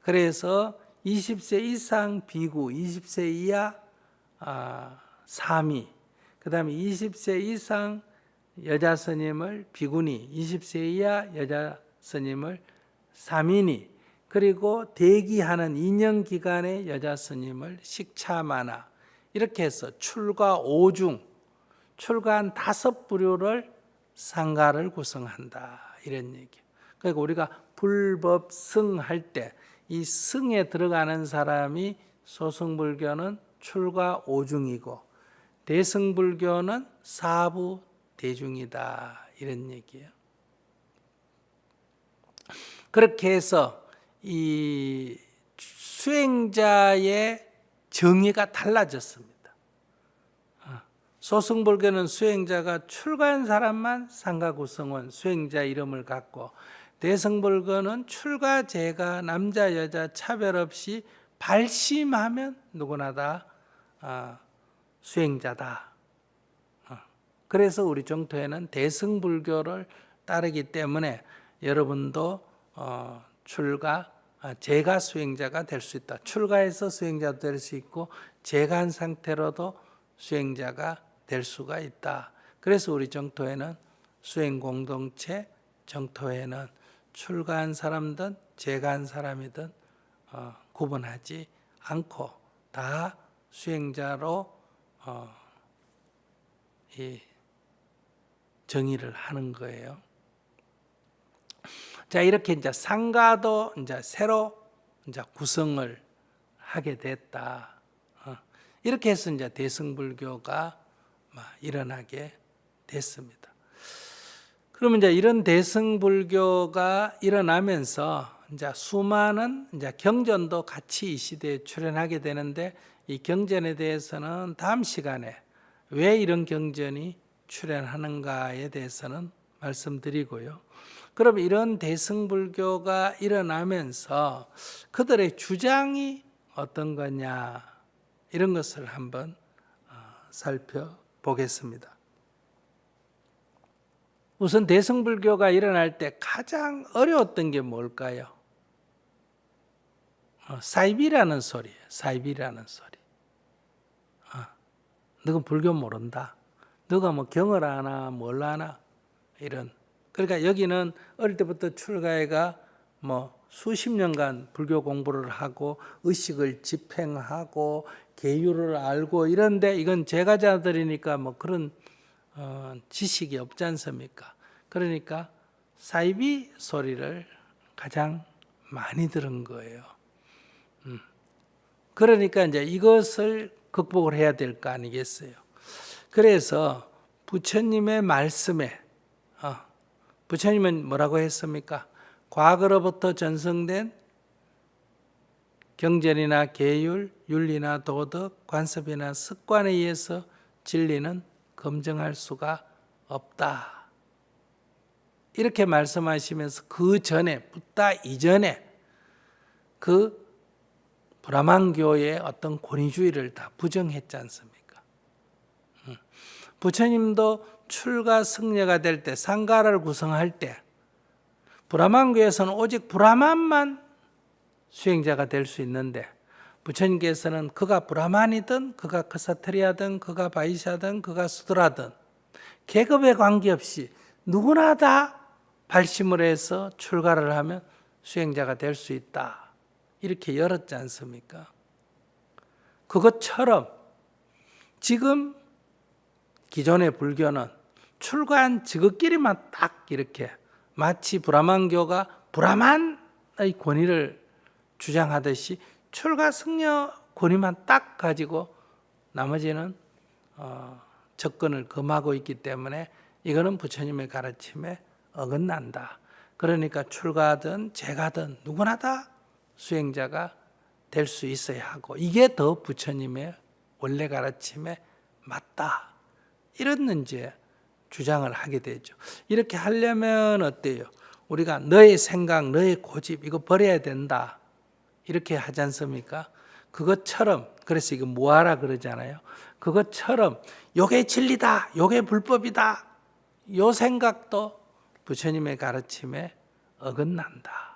그래서 20세 이상 비구, 20세 이하 사미, 그 다음에 20세 이상 여자 스님을 비구니, 20세 이하 여자 스님을 사미니, 그리고 대기하는 2년 기간의 여자 스님을 식차마나, 이렇게 해서 출가 5중, 출가한 5부류를 상가를 구성한다, 이런 얘기예요. 그러니까 우리가 불법승 할 때 이 승에 들어가는 사람이 소승불교는 출가 오중이고 대승불교는 사부 대중이다 이런 얘기예요. 그렇게 해서 이 수행자의 정의가 달라졌습니다. 소승불교는 수행자가 출가한 사람만 상가구성원 수행자 이름을 갖고, 대승불교는 출가 재가 남자 여자 차별 없이 발심하면 누구나 다 수행자다. 그래서 우리 정토에는 대승불교를 따르기 때문에 여러분도 재가 수행자가 될 수 있다. 출가해서 수행자도 될 수 있고 재가한 상태로도 수행자가 될 수가 있다. 그래서 우리 정토에는 수행 공동체 정토에는 출가한 사람든 재가한 사람이든 구분하지 않고 다 수행자로 이 정의를 하는 거예요. 자, 이렇게 이제 상가도 이제 새로 이제 구성을 하게 됐다. 이렇게 해서 이제 대승불교가 일어나게 됐습니다. 그러면 이제 이런 대승불교가 일어나면서 이제 수많은 이제 경전도 같이 이 시대에 출현하게 되는데, 이 경전에 대해서는 다음 시간에 왜 이런 경전이 출현하는가에 대해서는 말씀드리고요. 그럼 이런 대승불교가 일어나면서 그들의 주장이 어떤 거냐 이런 것을 한번 살펴보겠습니다. 우선 대승불교가 일어날 때 가장 어려웠던 게 뭘까요? 사이비라는 소리예요. 사이비라는 소리. 너는 불교 모른다. 너가 뭐 경을 하나 뭘 하나 이런. 그러니까 여기는 어릴 때부터 출가해가 뭐 수십 년간 불교 공부를 하고 의식을 집행하고 계율을 알고 이런데, 이건 제가자들이니까 뭐 그런 지식이 없지 않습니까? 그러니까 사이비 소리를 가장 많이 들은 거예요. 그러니까 이제 이것을 극복을 해야 될 거 아니겠어요? 그래서 부처님의 말씀에 부처님은 뭐라고 했습니까? 과거로부터 전승된 경전이나 계율, 윤리나 도덕, 관습이나 습관에 의해서 진리는 검증할 수가 없다. 이렇게 말씀하시면서 그 전에, 붓다 이전에 그 브라만교의 어떤 권위주의를 다 부정했지 않습니까? 부처님도 출가 승려가 될 때, 상가를 구성할 때 브라만교에서는 오직 브라만만 수행자가 될 수 있는데, 부처님께서는 그가 브라만이든 그가 크사트리아든 그가 바이샤든 그가 수드라든 계급에 관계없이 누구나 다 발심을 해서 출가를 하면 수행자가 될 수 있다. 이렇게 열었지 않습니까? 그것처럼 지금 기존의 불교는 출가한 지극끼리만 딱 이렇게 마치 브라만교가 브라만의 권위를 주장하듯이 출가 승려 권위만 딱 가지고 나머지는 접근을 금하고 있기 때문에 이거는 부처님의 가르침에 어긋난다. 그러니까 출가든 재가든 누구나 다 수행자가 될 수 있어야 하고, 이게 더 부처님의 원래 가르침에 맞다. 이런 이제 주장을 하게 되죠. 이렇게 하려면 어때요? 우리가 너의 생각, 너의 고집 이거 버려야 된다. 이렇게 하지 않습니까? 그것처럼, 그래서 이거 뭐하라 그러잖아요. 그것처럼 요게 진리다, 요게 불법이다, 요 생각도 부처님의 가르침에 어긋난다.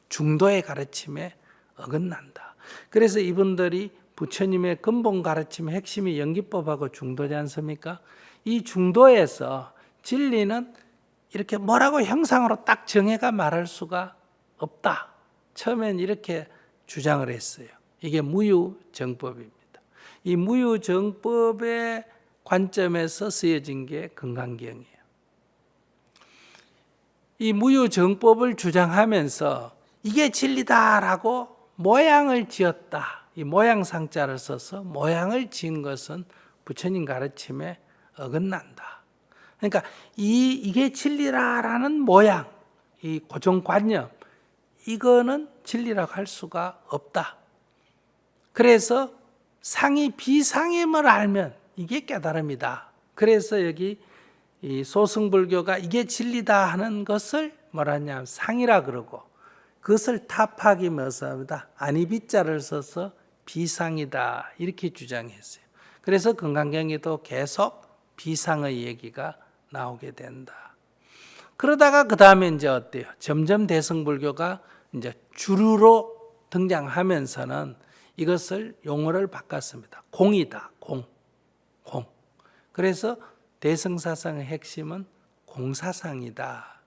중도의 가르침에 어긋난다. 그래서 이분들이 부처님의 근본 가르침의 핵심이 연기법하고 중도지 않습니까? 이 중도에서 진리는 이렇게 뭐라고 형상으로 딱 정해가 말할 수가 없다. 처음엔 이렇게 주장을 했어요. 이게 무유정법입니다. 이 무유정법의 관점에서 쓰여진 게 금강경이에요. 이 무유정법을 주장하면서 이게 진리다라고 모양을 지었다. 이 모양상자를 써서 모양을 지은 것은 부처님 가르침에 어긋난다. 그러니까 이게 진리라라는 모양, 이 고정관념, 이거는 진리라고 할 수가 없다. 그래서 상이 비상임을 알면 이게 깨달음이다. 그래서 여기 이 소승불교가 이게 진리다 하는 것을 뭐라 하냐면 상이라 그러고, 그것을 타파하기 뭐습니다. 아니비자를 써서 비상이다 이렇게 주장했어요. 그래서 금강경에도 계속 비상의 얘기가 나오게 된다. 그러다가 그 다음에 이제 어때요? 점점 대승불교가 이제 주류로 등장하면서는 이것을 용어를 바꿨습니다. 공이다, 공. 그래서 대승사상의 핵심은 공사상이다.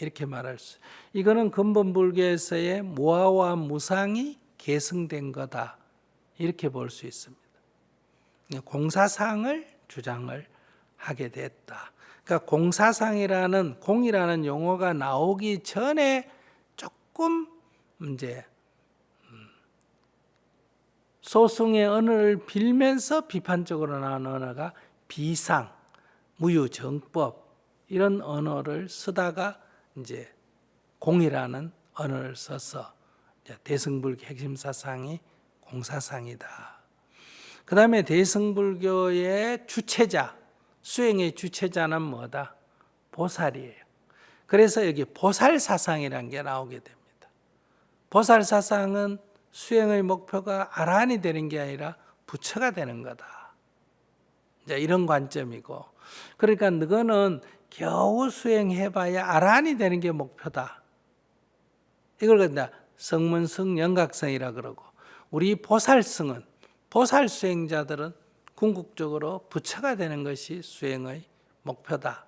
이렇게 말할 수. 이거는 근본불교에서의 무아와 무상이 계승된 거다. 이렇게 볼 수 있습니다. 공사상을 주장을 하게 됐다. 그러니까 공사상이라는 공이라는 용어가 나오기 전에 조금 이제 소승의 언어를 빌면서 비판적으로 나온 언어가 비상, 무유정법 이런 언어를 쓰다가 이제 공이라는 언어를 써서 대승불교 핵심 사상이 공사상이다. 그 다음에 대승불교의 주체자, 수행의 주체자는 뭐다? 보살이에요. 그래서 여기 보살사상이라는 게 나오게 됩니다. 보살사상은 수행의 목표가 아라한이 되는 게 아니라 부처가 되는 거다. 이제 이런 관점이고, 그러니까 너는 겨우 수행해봐야 아라한이 되는 게 목표다. 이걸 근데 성문성 영각성이라 그러고, 우리 보살성은 보살 수행자들은 궁극적으로 부처가 되는 것이 수행의 목표다.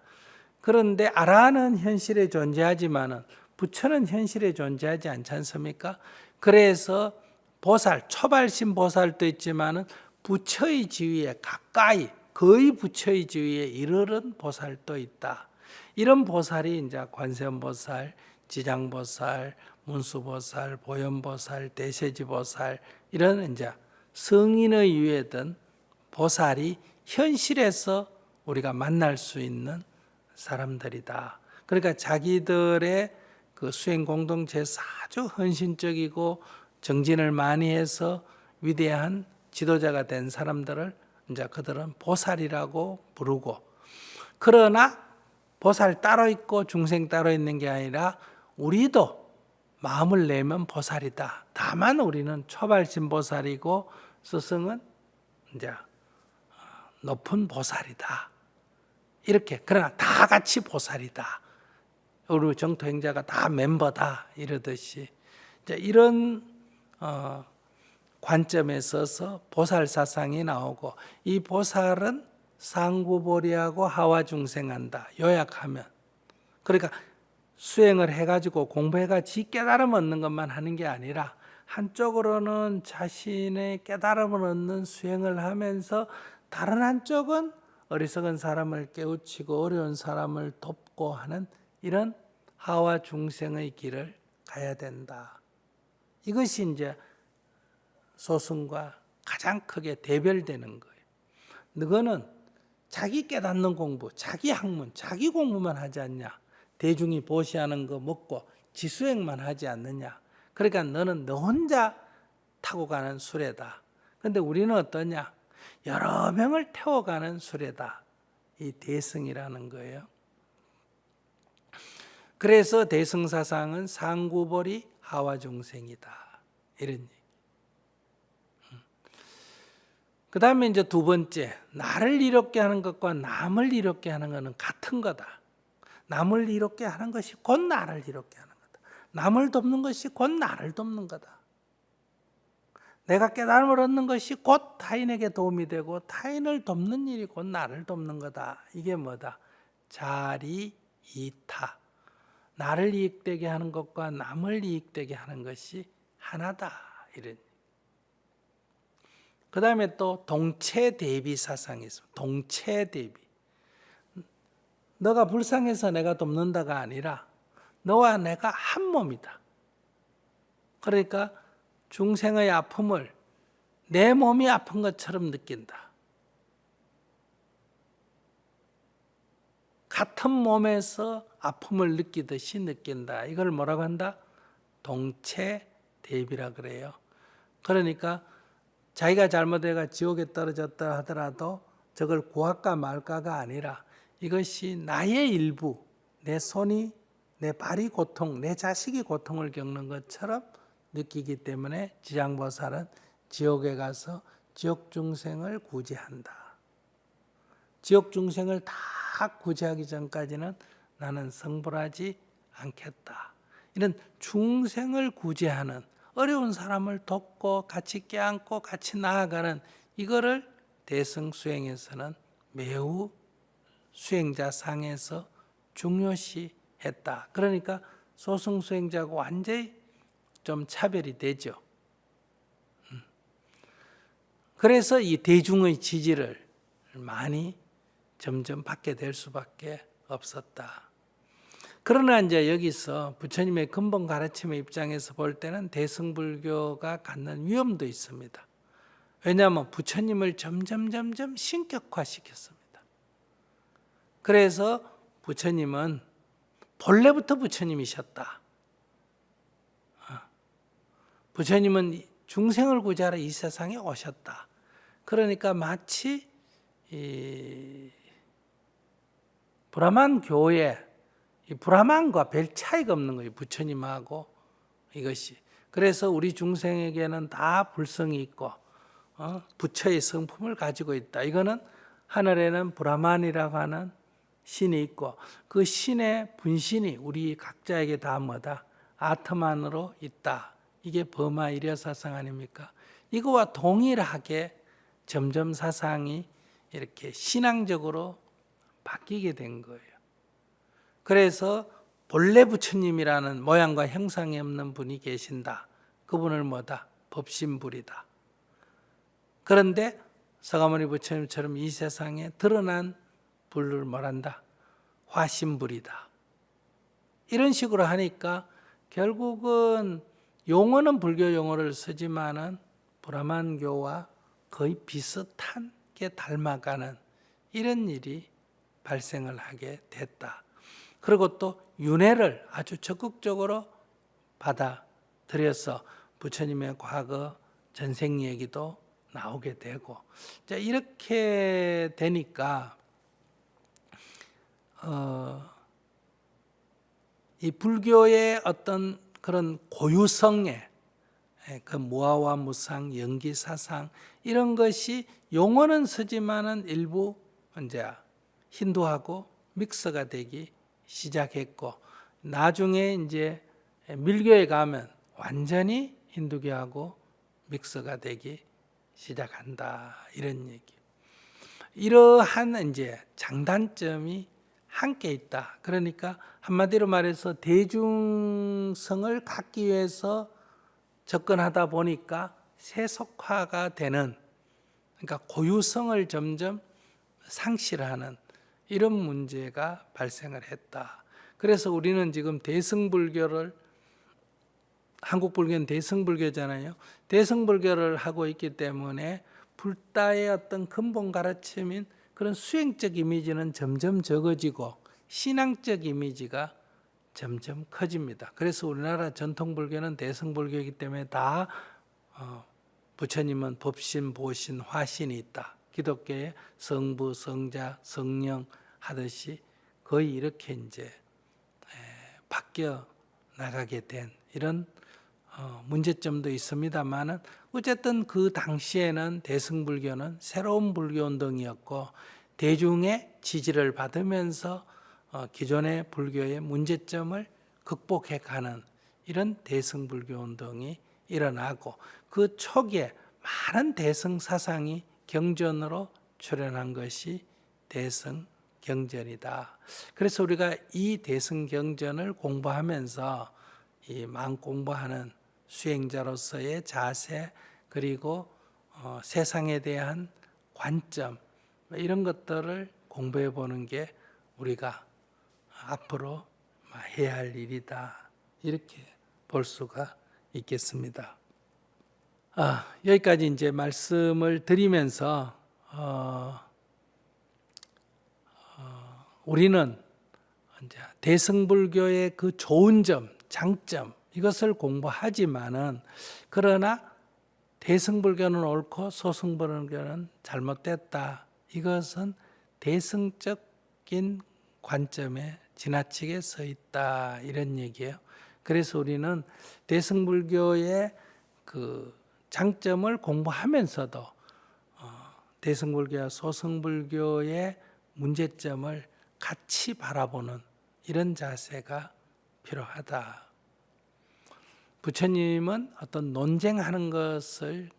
그런데 아라한은 현실에 존재하지만은 부처는 현실에 존재하지 않지 않습니까? 그래서 보살, 초발심 보살도 있지만은 부처의 지위에 가까이, 거의 부처의 지위에 이르는 보살도 있다. 이런 보살이 이제 관세음보살, 지장보살, 문수보살, 보현보살, 대세지보살 이런 이제 성인의 위에든 보살이 현실에서 우리가 만날 수 있는 사람들이다. 그러니까 자기들의 그 수행 공동체에서 아주 헌신적이고 정진을 많이 해서 위대한 지도자가 된 사람들을 이제 그들은 보살이라고 부르고, 그러나 보살 따로 있고 중생 따로 있는 게 아니라 우리도 마음을 내면 보살이다. 다만 우리는 초발심 보살이고 스승은 이제 높은 보살이다. 이렇게, 그러나 다 같이 보살이다. 우리 정토행자가 다 멤버다 이러듯이 이제 이런 관점에 있어서 보살 사상이 나오고, 이 보살은 상구보리하고 하와중생한다. 요약하면, 그러니까 수행을 해가지고 공부해가지고 깨달음 얻는 것만 하는 게 아니라 한쪽으로는 자신의 깨달음을 얻는 수행을 하면서 다른 한쪽은 어리석은 사람을 깨우치고 어려운 사람을 돕고 하는 이런 하와 중생의 길을 가야 된다. 이것이 이제 소승과 가장 크게 대별되는 거예요. 너는 자기 깨닫는 공부, 자기 학문, 자기 공부만 하지 않냐? 대중이 보시하는 거 먹고 지수행만 하지 않느냐? 그러니까 너는 너 혼자 타고 가는 수레다. 그런데 우리는 어떠냐? 여러 명을 태워가는 수레다. 이 대승이라는 거예요. 그래서 대승사상은 상구보리 하와중생이다. 이런 얘기. 그 다음에 이제 두 번째, 나를 이롭게 하는 것과 남을 이롭게 하는 것은 같은 거다. 남을 이롭게 하는 것이 곧 나를 이롭게 하는 거다. 남을 돕는 것이 곧 나를 돕는 거다. 내가 깨달음을 얻는 것이 곧 타인에게 도움이 되고 타인을 돕는 일이 곧 나를 돕는 거다. 이게 뭐다? 자리이타. 나를 이익되게 하는 것과 남을 이익되게 하는 것이 하나다. 이런. 그 다음에 또 동체 대비 사상이 있습니다. 동체 대비. 너가 불쌍해서 내가 돕는다가 아니라 너와 내가 한 몸이다. 그러니까 중생의 아픔을 내 몸이 아픈 것처럼 느낀다. 같은 몸에서 아픔을 느끼듯이 느낀다. 이걸 뭐라고 한다? 동체 대비라 그래요. 그러니까 자기가 잘못해가 지옥에 떨어졌다 하더라도 저걸 구할까 말까가 아니라 이것이 나의 일부, 내 손이, 내 발이 고통, 내 자식이 고통을 겪는 것처럼 느끼기 때문에 지장보살은 지옥에 가서 지옥 중생을 구제한다. 지옥 중생을 다 구제하기 전까지는 나는 성불하지 않겠다. 이런 중생을 구제하는, 어려운 사람을 돕고 같이 껴안고 같이 나아가는 이거를 대승 수행에서는 매우 수행자 상에서 중요시 했다. 그러니까 소승 수행자하고 완전히 좀 차별이 되죠. 그래서 이 대중의 지지를 많이 점점 받게 될 수밖에 없었다. 그러나 이제 여기서 부처님의 근본 가르침의 입장에서 볼 때는 대승불교가 갖는 위험도 있습니다. 왜냐하면 부처님을 점점 신격화시켰습니다. 그래서 부처님은 본래부터 부처님이셨다. 부처님은 중생을 구제하러 이 세상에 오셨다. 그러니까 마치 이 브라만 교회, 이 브라만과 별 차이가 없는 거예요. 부처님하고 이것이. 그래서 우리 중생에게는 다 불성이 있고 부처의 성품을 가지고 있다. 이거는 하늘에는 브라만이라고 하는 신이 있고 그 신의 분신이 우리 각자에게 다 뭐다? 아트만으로 있다. 이게 버마 일여사상 아닙니까? 이거와 동일하게 점점 사상이 이렇게 신앙적으로 바뀌게 된 거예요. 그래서 본래 부처님이라는 모양과 형상이 없는 분이 계신다. 그분을 뭐다? 법신불이다. 그런데 서가모니 부처님처럼 이 세상에 드러난 불을 뭐란다? 화신불이다. 이런 식으로 하니까 결국은 용어는 불교 용어를 쓰지만은 브라만교와 거의 비슷하게 닮아가는 이런 일이 발생을 하게 됐다. 그리고 또 윤회를 아주 적극적으로 받아들여서 부처님의 과거 전생 얘기도 나오게 되고, 자, 이렇게 되니까 이 불교의 어떤 그런 고유성에 그 무아와 무상, 연기사상 이런 것이 용어는 쓰지만은 일부 이제 힌두하고 믹스가 되기 시작했고, 나중에 이제 밀교에 가면 완전히 힌두교하고 믹스가 되기 시작한다. 이런 얘기. 이러한 이제 장단점이 함께 있다. 그러니까 한마디로 말해서 대중성을 갖기 위해서 접근하다 보니까 세속화가 되는, 그러니까 고유성을 점점 상실하는 이런 문제가 발생을 했다. 그래서 우리는 지금 대승불교를, 한국 불교는 대승불교잖아요. 대승불교를 하고 있기 때문에 불다의 어떤 근본 가르침인 그런 수행적 이미지는 점점 적어지고 신앙적 이미지가 점점 커집니다. 그래서 우리나라 전통 불교는 대승불교이기 때문에 다 부처님은 법신, 보신, 화신이 있다. 기독교의 성부, 성자, 성령 하듯이 거의 이렇게 이제 바뀌어 나가게 된 이런 문제점도 있습니다만은 어쨌든 그 당시에는 대승불교는 새로운 불교 운동이었고 대중의 지지를 받으면서 기존의 불교의 문제점을 극복해 가는 이런 대승불교 운동이 일어나고, 그 초기에 많은 대승 사상이 경전으로 출현한 것이 대승경전이다. 그래서 우리가 이 대승경전을 공부하면서 이 마음 공부하는 수행자로서의 자세, 그리고 세상에 대한 관점, 이런 것들을 공부해 보는 게 우리가 앞으로 해야 할 일이다. 이렇게 볼 수가 있겠습니다. 여기까지 이제 말씀을 드리면서 우리는 이제 대승불교의 그 좋은 점, 장점 이것을 공부하지만은 그러나 대승불교는 옳고 소승불교는 잘못됐다. 이것은 대승적인 관점에 지나치게 서 있다. 이런 얘기예요. 그래서 우리는 대승불교의 그 장점을 공부하면서도 대승불교와 소승불교의 문제점을 같이 바라보는 이런 자세가 필요하다. 부처님은 어떤 논쟁하는 것을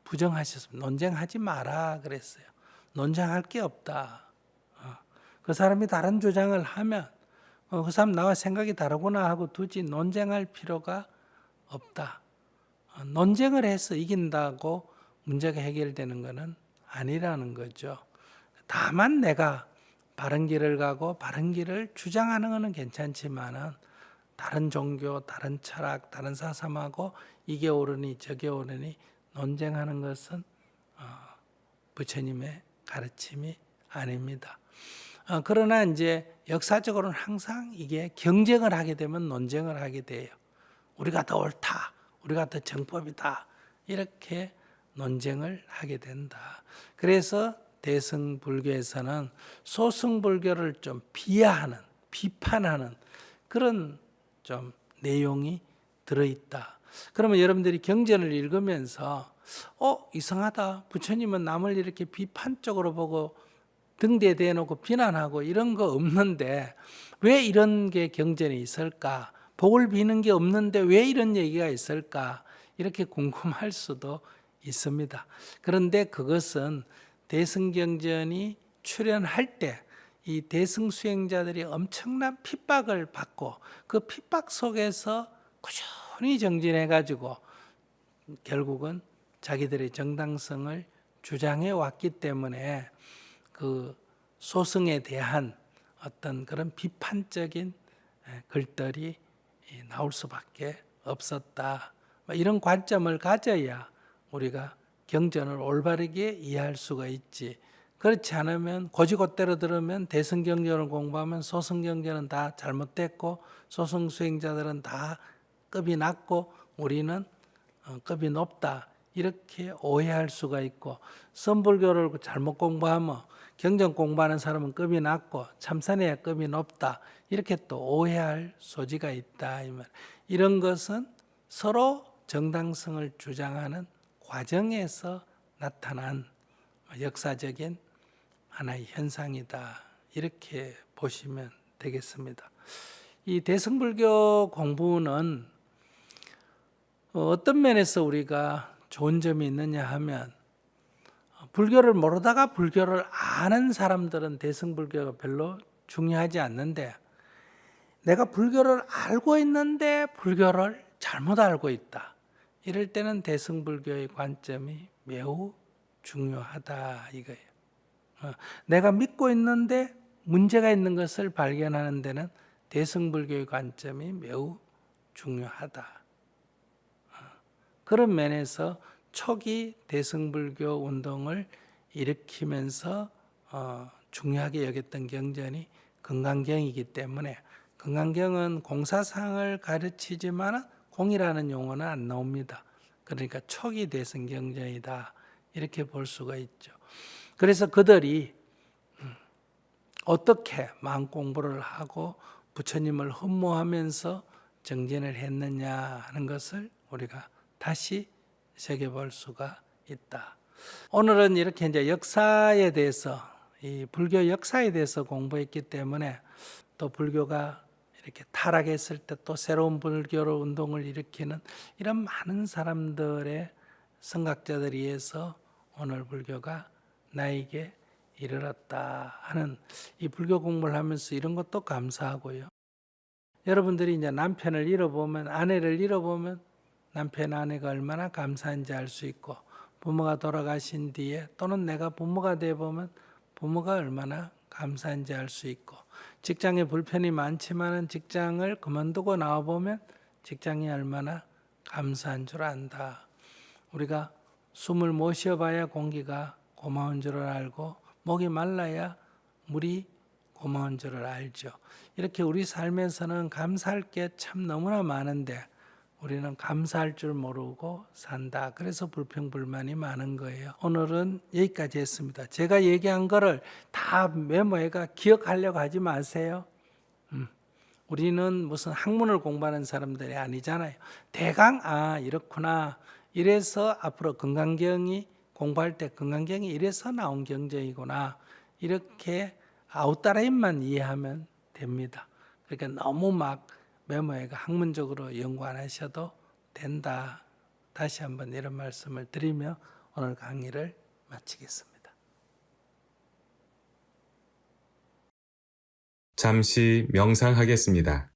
부정하셨습니다. 논쟁하지 마라 그랬어요. 논쟁할 게 없다. 그 사람이 다른 주장을 하면 그 사람 나와 생각이 다르구나 하고 두지 논쟁할 필요가 없다. 논쟁을 해서 이긴다고 문제가 해결되는 것은 아니라는 거죠. 다만 내가 바른 길을 가고 바른 길을 주장하는 것은 괜찮지만은 다른 종교, 다른 철학, 다른 사상하고 이게 옳으니 저게 옳으니 논쟁하는 것은 부처님의 가르침이 아닙니다. 그러나 이제 역사적으로는 항상 이게 경쟁을 하게 되면 논쟁을 하게 돼요. 우리가 더 옳다, 우리가 더 정법이다 이렇게 논쟁을 하게 된다. 그래서 대승불교에서는 소승불교를 좀 비하하는, 비판하는 그런 좀 내용이 들어있다. 그러면 여러분들이 경전을 읽으면서 이상하다. 부처님은 남을 이렇게 비판적으로 보고 등대에 대놓고 비난하고 이런 거 없는데 왜 이런 게 경전에 있을까? 복을 비는 게 없는데 왜 이런 얘기가 있을까? 이렇게 궁금할 수도 있습니다. 그런데 그것은 대승경전이 출현할 때 이 대승 수행자들이 엄청난 핍박을 받고 그 핍박 속에서 꾸준히 정진해 가지고 결국은 자기들의 정당성을 주장해 왔기 때문에 그 소승에 대한 어떤 그런 비판적인 글들이 나올 수밖에 없었다. 이런 관점을 가져야 우리가 경전을 올바르게 이해할 수가 있지. 그렇지 않으면 고지고대로 들으면 대승경전을 공부하면 소승경전은 다 잘못됐고 소승 수행자들은 다 급이 낮고 우리는 급이 높다. 이렇게 오해할 수가 있고 선불교를 잘못 공부하면 경전 공부하는 사람은 급이 낮고 참선해야 급이 높다. 이렇게 또 오해할 소지가 있다. 이런 것은 서로 정당성을 주장하는 과정에서 나타난 역사적인 하나의 현상이다. 이렇게 보시면 되겠습니다. 이 대승불교 공부는 어떤 면에서 우리가 좋은 점이 있느냐 하면 불교를 모르다가 불교를 아는 사람들은 대승불교가 별로 중요하지 않는데 내가 불교를 알고 있는데 불교를 잘못 알고 있다. 이럴 때는 대승불교의 관점이 매우 중요하다 이거예요. 내가 믿고 있는데 문제가 있는 것을 발견하는 데는 대승불교의 관점이 매우 중요하다. 그런 면에서 초기 대승불교 운동을 일으키면서 중요하게 여겼던 경전이 금강경이기 때문에 금강경은 공사상을 가르치지만 공이라는 용어는 안 나옵니다. 그러니까 초기 대승경전이다. 이렇게 볼 수가 있죠. 그래서 그들이 어떻게 마음 공부를 하고 부처님을 흠모하면서 정진을 했느냐 하는 것을 우리가 다시 새겨볼 수가 있다. 오늘은 이렇게 이제 역사에 대해서 이 불교 역사에 대해서 공부했기 때문에 또 불교가 이렇게 타락했을 때 또 새로운 불교로 운동을 일으키는 이런 많은 사람들의 선각자들에 의해서 오늘 불교가 나에게 이르렀다 하는 이 불교 공부를 하면서 이런 것도 감사하고요. 여러분들이 이제 남편을 잃어보면 아내를 잃어보면 남편 아내가 얼마나 감사한지 알 수 있고 부모가 돌아가신 뒤에 또는 내가 부모가 돼 보면 부모가 얼마나 감사한지 알 수 있고 직장에 불편이 많지만은 직장을 그만두고 나와 보면 직장이 얼마나 감사한 줄 안다. 우리가 숨을 못 쉬어봐야 공기가 고마운 줄을 알고 목이 말라야 물이 고마운 줄을 알죠. 이렇게 우리 삶에서는 감사할 게 참 너무나 많은데 우리는 감사할 줄 모르고 산다. 그래서 불평불만이 많은 거예요. 오늘은 여기까지 했습니다. 제가 얘기한 거를 다 메모해가 기억하려고 하지 마세요. 우리는 무슨 학문을 공부하는 사람들이 아니잖아요. 대강 이렇구나. 이래서 앞으로 건강경이 공부할 때 건강경이 이래서 나온 경전이구나. 이렇게 아웃라인만 이해하면 됩니다. 그러니까 너무 막 메모해가 학문적으로 연구 안 하셔도 된다. 다시 한번 이런 말씀을 드리며 오늘 강의를 마치겠습니다. 잠시 명상하겠습니다.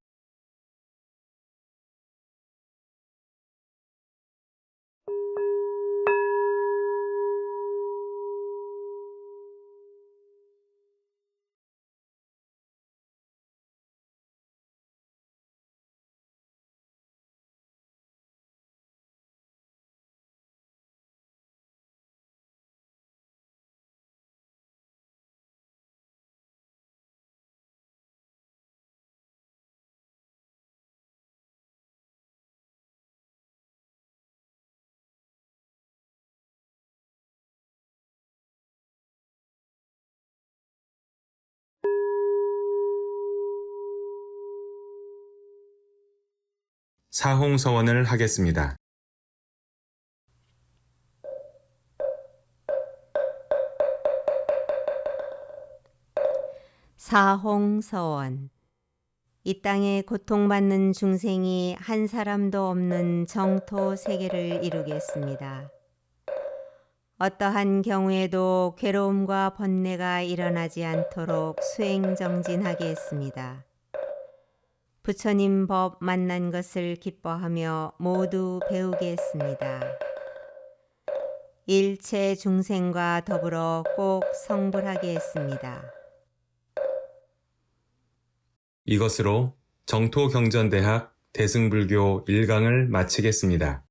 사홍서원을 하겠습니다. 사홍서원. 이 땅에 고통받는 중생이 한 사람도 없는 정토 세계를 이루겠습니다. 어떠한 경우에도 괴로움과 번뇌가 일어나지 않도록 수행정진하게 했습니다. 부처님 법 만난 것을 기뻐하며 모두 배우게 했습니다. 일체 중생과 더불어 꼭 성불하게 했습니다. 이것으로 정토경전대학 대승불교 1강을 마치겠습니다.